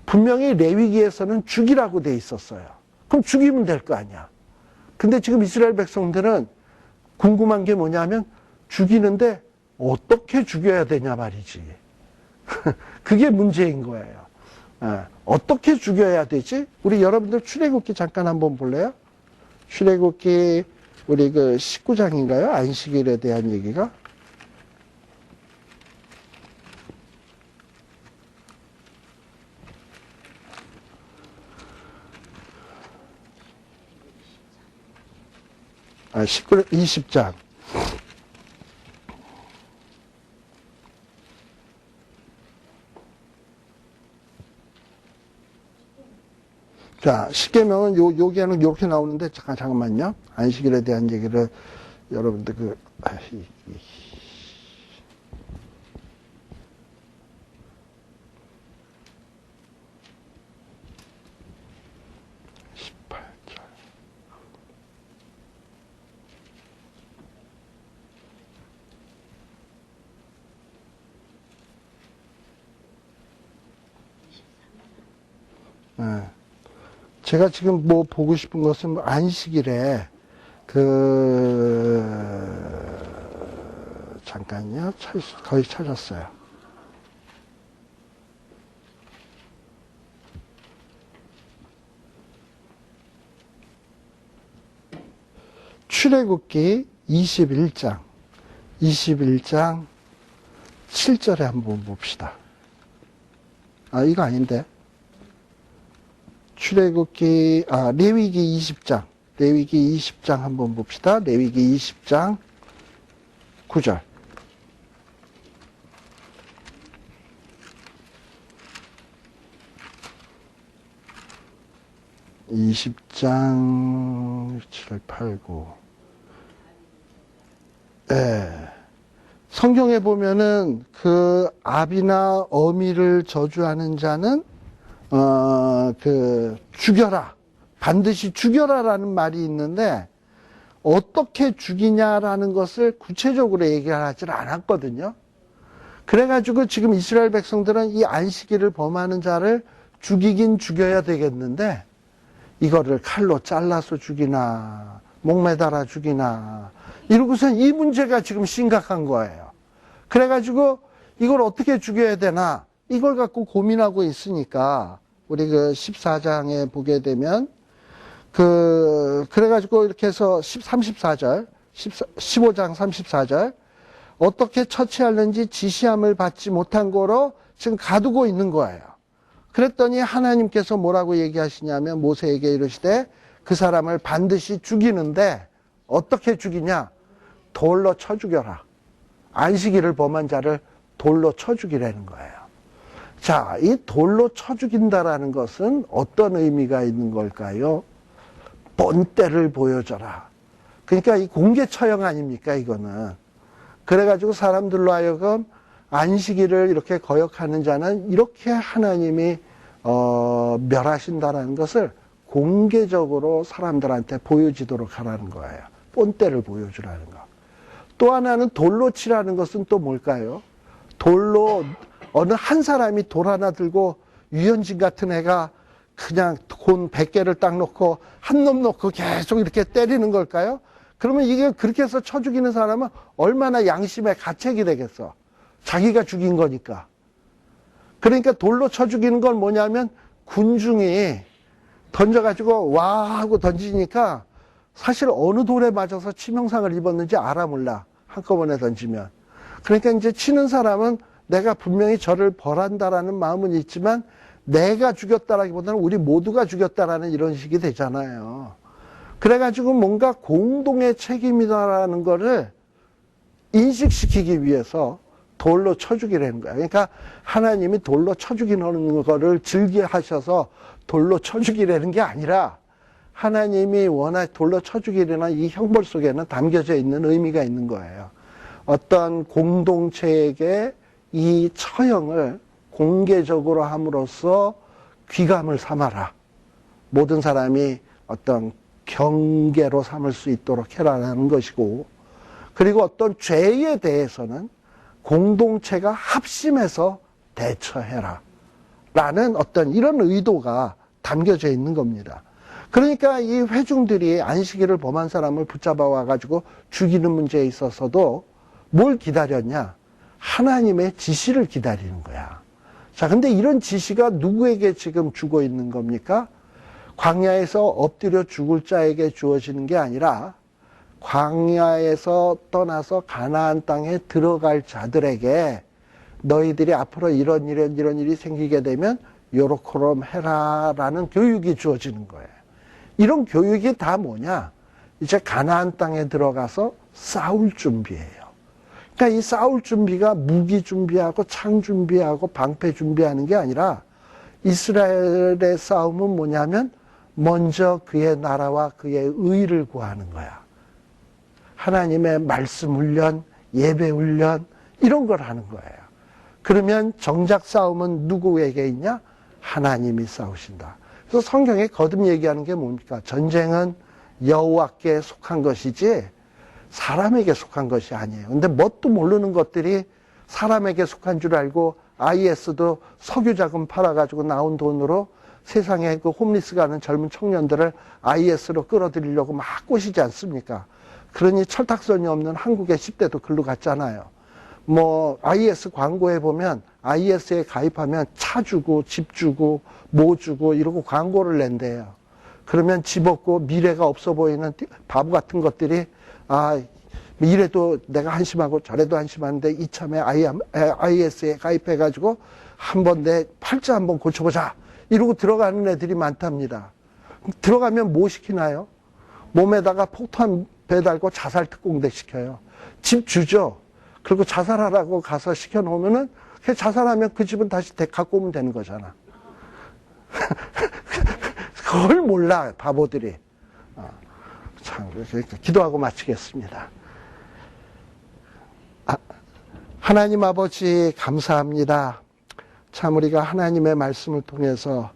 분명히 레위기에서는 죽이라고 돼 있었어요. 그럼 죽이면 될 거 아니야. 근데 지금 이스라엘 백성들은 궁금한 게 뭐냐면 죽이는데 어떻게 죽여야 되냐 말이지. 그게 문제인 거예요. 어떻게 죽여야 되지? 우리 여러분들 출애굽기 잠깐 한번 볼래요? 출애굽기 우리 그 19장인가요? 안식일에 대한 얘기가. 아, 20장. 자, 십계명은 여기에는 이렇게 나오는데, 잠깐만요. 안식일에 대한 얘기를 여러분들 18절. 네. 제가 지금 뭐 보고 싶은 것은 안식일에 잠깐요. 거의 찾았어요. 출애굽기 21장 7절에 한번 봅시다. 아, 이거 아닌데. 출애굽기, 레위기 20장 한번 봅시다. 레위기 20장 9절. (20장) 7, 8, 9. 예. 성경에 보면은 그 아비나 어미를 저주하는 자는 죽여라. 반드시 죽여라라는 말이 있는데, 어떻게 죽이냐라는 것을 구체적으로 얘기하지 않았거든요. 그래가지고 지금 이스라엘 백성들은 이 안식일을 범하는 자를 죽이긴 죽여야 되겠는데, 이거를 칼로 잘라서 죽이나, 목매달아 죽이나, 이러고선 이 문제가 지금 심각한 거예요. 그래가지고 이걸 어떻게 죽여야 되나, 이걸 갖고 고민하고 있으니까 우리 그 14장에 보게 되면 그래가지고 이렇게 해서 34절 15장 34절 어떻게 처치하는지 지시함을 받지 못한 거로 지금 가두고 있는 거예요. 그랬더니 하나님께서 뭐라고 얘기하시냐면 모세에게 이르시되 그 사람을 반드시 죽이는데 어떻게 죽이냐? 돌로 쳐 죽여라. 안식일을 범한 자를 돌로 쳐 죽이라는 거예요. 자, 이 돌로 쳐 죽인다라는 것은 어떤 의미가 있는 걸까요? 본때를 보여줘라. 그러니까 이 공개 처형 아닙니까, 이거는. 그래가지고 사람들로 하여금 안식일을 이렇게 거역하는 자는 이렇게 하나님이 멸하신다라는 것을 공개적으로 사람들한테 보여지도록 하라는 거예요. 본때를 보여주라는 거. 또 하나는 돌로 치라는 것은 또 뭘까요? 돌로 어느 한 사람이 돌 하나 들고 유현진 같은 애가 그냥 돈 100개를 딱 놓고 한 놈 놓고 계속 이렇게 때리는 걸까요? 그러면 이게 그렇게 해서 쳐 죽이는 사람은 얼마나 양심의 가책이 되겠어. 자기가 죽인 거니까. 그러니까 돌로 쳐 죽이는 건 뭐냐면 군중이 던져가지고 와 하고 던지니까 사실 어느 돌에 맞아서 치명상을 입었는지 알아 몰라. 한꺼번에 던지면. 그러니까 이제 치는 사람은 내가 분명히 저를 벌한다라는 마음은 있지만 내가 죽였다라기보다는 우리 모두가 죽였다라는 이런 식이 되잖아요. 그래가지고 뭔가 공동의 책임이다라는 거를 인식시키기 위해서 돌로 쳐 죽이라는 거예요. 그러니까 하나님이 돌로 쳐 죽이는 거를 즐겨하셔서 돌로 쳐 죽이라는 게 아니라 하나님이 워낙 돌로 쳐 죽이려는 이 형벌 속에는 담겨져 있는 의미가 있는 거예요. 어떤 공동체에게 이 처형을 공개적으로 함으로써 귀감을 삼아라. 모든 사람이 어떤 경계로 삼을 수 있도록 해라라는 것이고, 그리고 어떤 죄에 대해서는 공동체가 합심해서 대처해라 라는 어떤 이런 의도가 담겨져 있는 겁니다. 그러니까 이 회중들이 안식일을 범한 사람을 붙잡아 와가지고 죽이는 문제에 있어서도 뭘 기다렸냐? 하나님의 지시를 기다리는 거야. 자, 근데 이런 지시가 누구에게 지금 주고 있는 겁니까? 광야에서 엎드려 죽을 자에게 주어지는 게 아니라 광야에서 떠나서 가나안 땅에 들어갈 자들에게 너희들이 앞으로 이런 일이 생기게 되면 요렇게럼 해라라는 교육이 주어지는 거예요. 이런 교육이 다 뭐냐? 이제 가나안 땅에 들어가서 싸울 준비예요. 그러니까 이 싸울 준비가 무기 준비하고 창 준비하고 방패 준비하는 게 아니라 이스라엘의 싸움은 뭐냐면 먼저 그의 나라와 그의 의를 구하는 거야. 하나님의 말씀 훈련, 예배 훈련 이런 걸 하는 거예요. 그러면 정작 싸움은 누구에게 있냐? 하나님이 싸우신다. 그래서 성경에 거듭 얘기하는 게 뭡니까? 전쟁은 여호와께 속한 것이지 사람에게 속한 것이 아니에요. 근데 뭣도 모르는 것들이 사람에게 속한 줄 알고 IS도 석유자금 팔아가지고 나온 돈으로 세상에 그 홈리스 가는 젊은 청년들을 IS로 끌어들이려고 막 꼬시지 않습니까? 그러니 철탁선이 없는 한국의 10대도 글로 갔잖아요. 뭐 IS 광고에 보면 IS에 가입하면 차 주고 집 주고 뭐 주고 이러고 광고를 낸대요. 그러면 집 없고 미래가 없어 보이는 바보 같은 것들이 이래도 내가 한심하고 저래도 한심한데 이참에 IS에 가입해가지고 한번 내 팔자 한번 고쳐보자 이러고 들어가는 애들이 많답니다. 들어가면 뭐 시키나요? 몸에다가 폭탄 배달고 자살 특공대 시켜요. 집 주죠. 그리고 자살하라고 가서 시켜놓으면은 자살하면 그 집은 다시 갖고 오면 되는 거잖아. 그걸 몰라 바보들이. 참 기도하고 마치겠습니다. 하나님 아버지 감사합니다. 참 우리가 하나님의 말씀을 통해서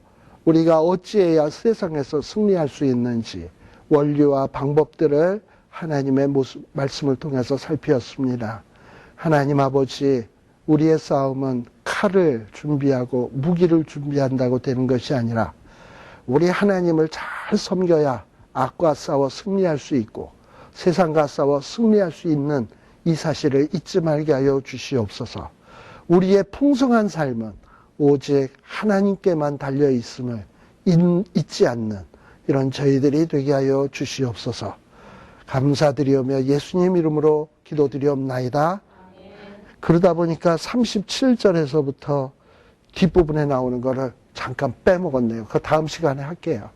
우리가 어찌해야 세상에서 승리할 수 있는지 원리와 방법들을 하나님의 말씀을 통해서 살피었습니다. 하나님 아버지, 우리의 싸움은 칼을 준비하고 무기를 준비한다고 되는 것이 아니라 우리 하나님을 잘 섬겨야 악과 싸워 승리할 수 있고 세상과 싸워 승리할 수 있는 이 사실을 잊지 말게 하여 주시옵소서. 우리의 풍성한 삶은 오직 하나님께만 달려 있음을 잊지 않는 이런 저희들이 되게 하여 주시옵소서. 감사드리오며 예수님 이름으로 기도드리옵나이다. 그러다 보니까 37절에서부터 뒷부분에 나오는 거를 잠깐 빼먹었네요. 그 다음 시간에 할게요.